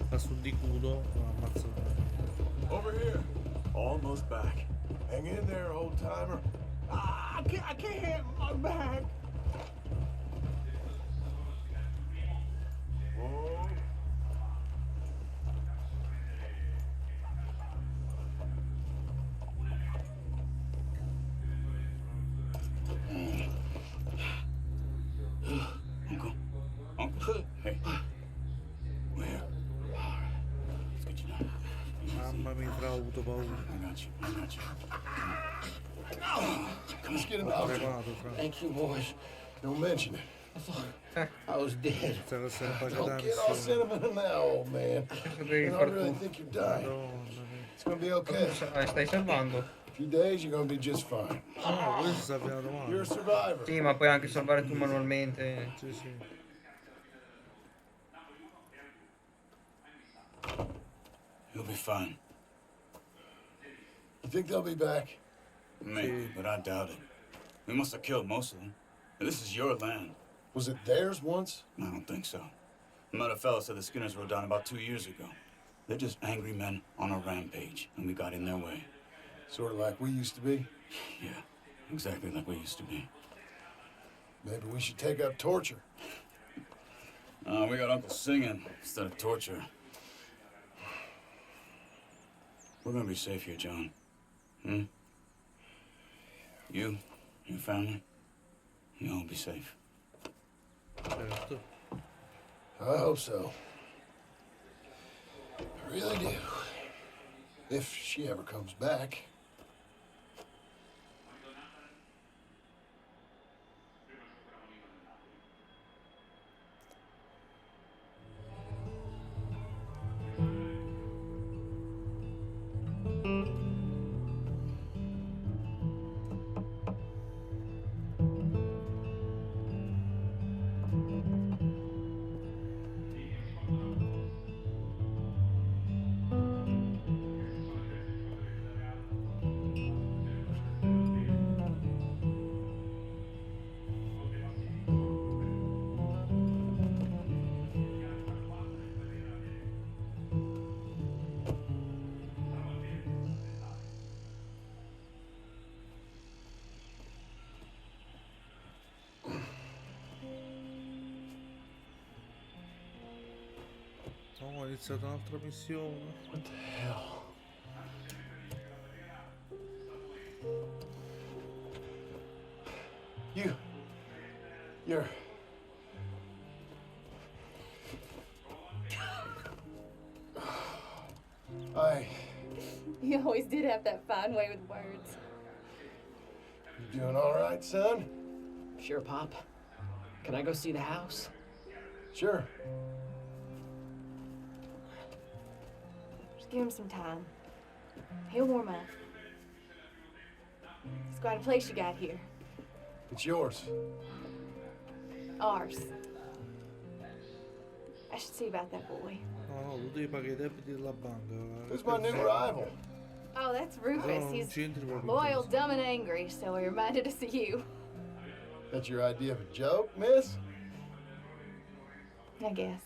I: a sul di culo, ammazza.
M: Over here. Almost back.
B: Hang in there, old timer.
A: I can't. My back.
B: Whoa.
F: Uncle, hey. Where? Let's get you down.
I: Mamma mia, fra, ho avuto paura.
F: I got you.
B: Come on, get him out.
I: Preparato, fra.
A: Thank you, boys.
B: Don't mention it.
A: I thought I was dead.
I: Sarà sempre
B: Don't get all sentimental now, old man. I really think you're dying. It's gonna be okay.
J: Stai salvando?
B: A few days, you're gonna be just fine.
I: Ah, questo sta avviando male.
B: You're a survivor.
J: Sì, ma puoi anche salvare tu manualmente.
I: Sì, sì.
F: You'll be fine.
B: You think they'll be back?
F: Maybe, but I doubt it. We must have killed most of them. And this is your land.
B: Was it theirs once?
F: I don't think so. I met a fellow said the Skinners rode down about 2 years ago. They're just angry men on a rampage, and we got in their way.
B: Sort of like we used to be?
F: Yeah, exactly like we used to be.
B: Maybe we should take up torture.
F: We got Uncle singing instead of torture. We're gonna be safe here, John. Hmm? You, your family, you'll all be safe.
I: Certo.
B: I hope so. I really do. If she ever comes back.
I: Oh, ho iniziato un'altra missione.
B: What the hell? You're...
N: You always did have that fine way with words.
B: You doing all right, son?
Q: Sure, Pop. Can I go see the house?
B: Sure.
N: Just give him some time. He'll warm up. It's quite a place you got here.
B: It's yours.
N: Ours. I should see about that boy.
I: No, tu devi pagare i debiti della banca.
B: Who's my new rival?
N: Oh, that's Rufus.
I: No,
N: He's
I: c'entri proprio.
N: loyal, dumb, and angry, so he reminded us of you.
B: That's your idea of a joke, miss?
N: I guess.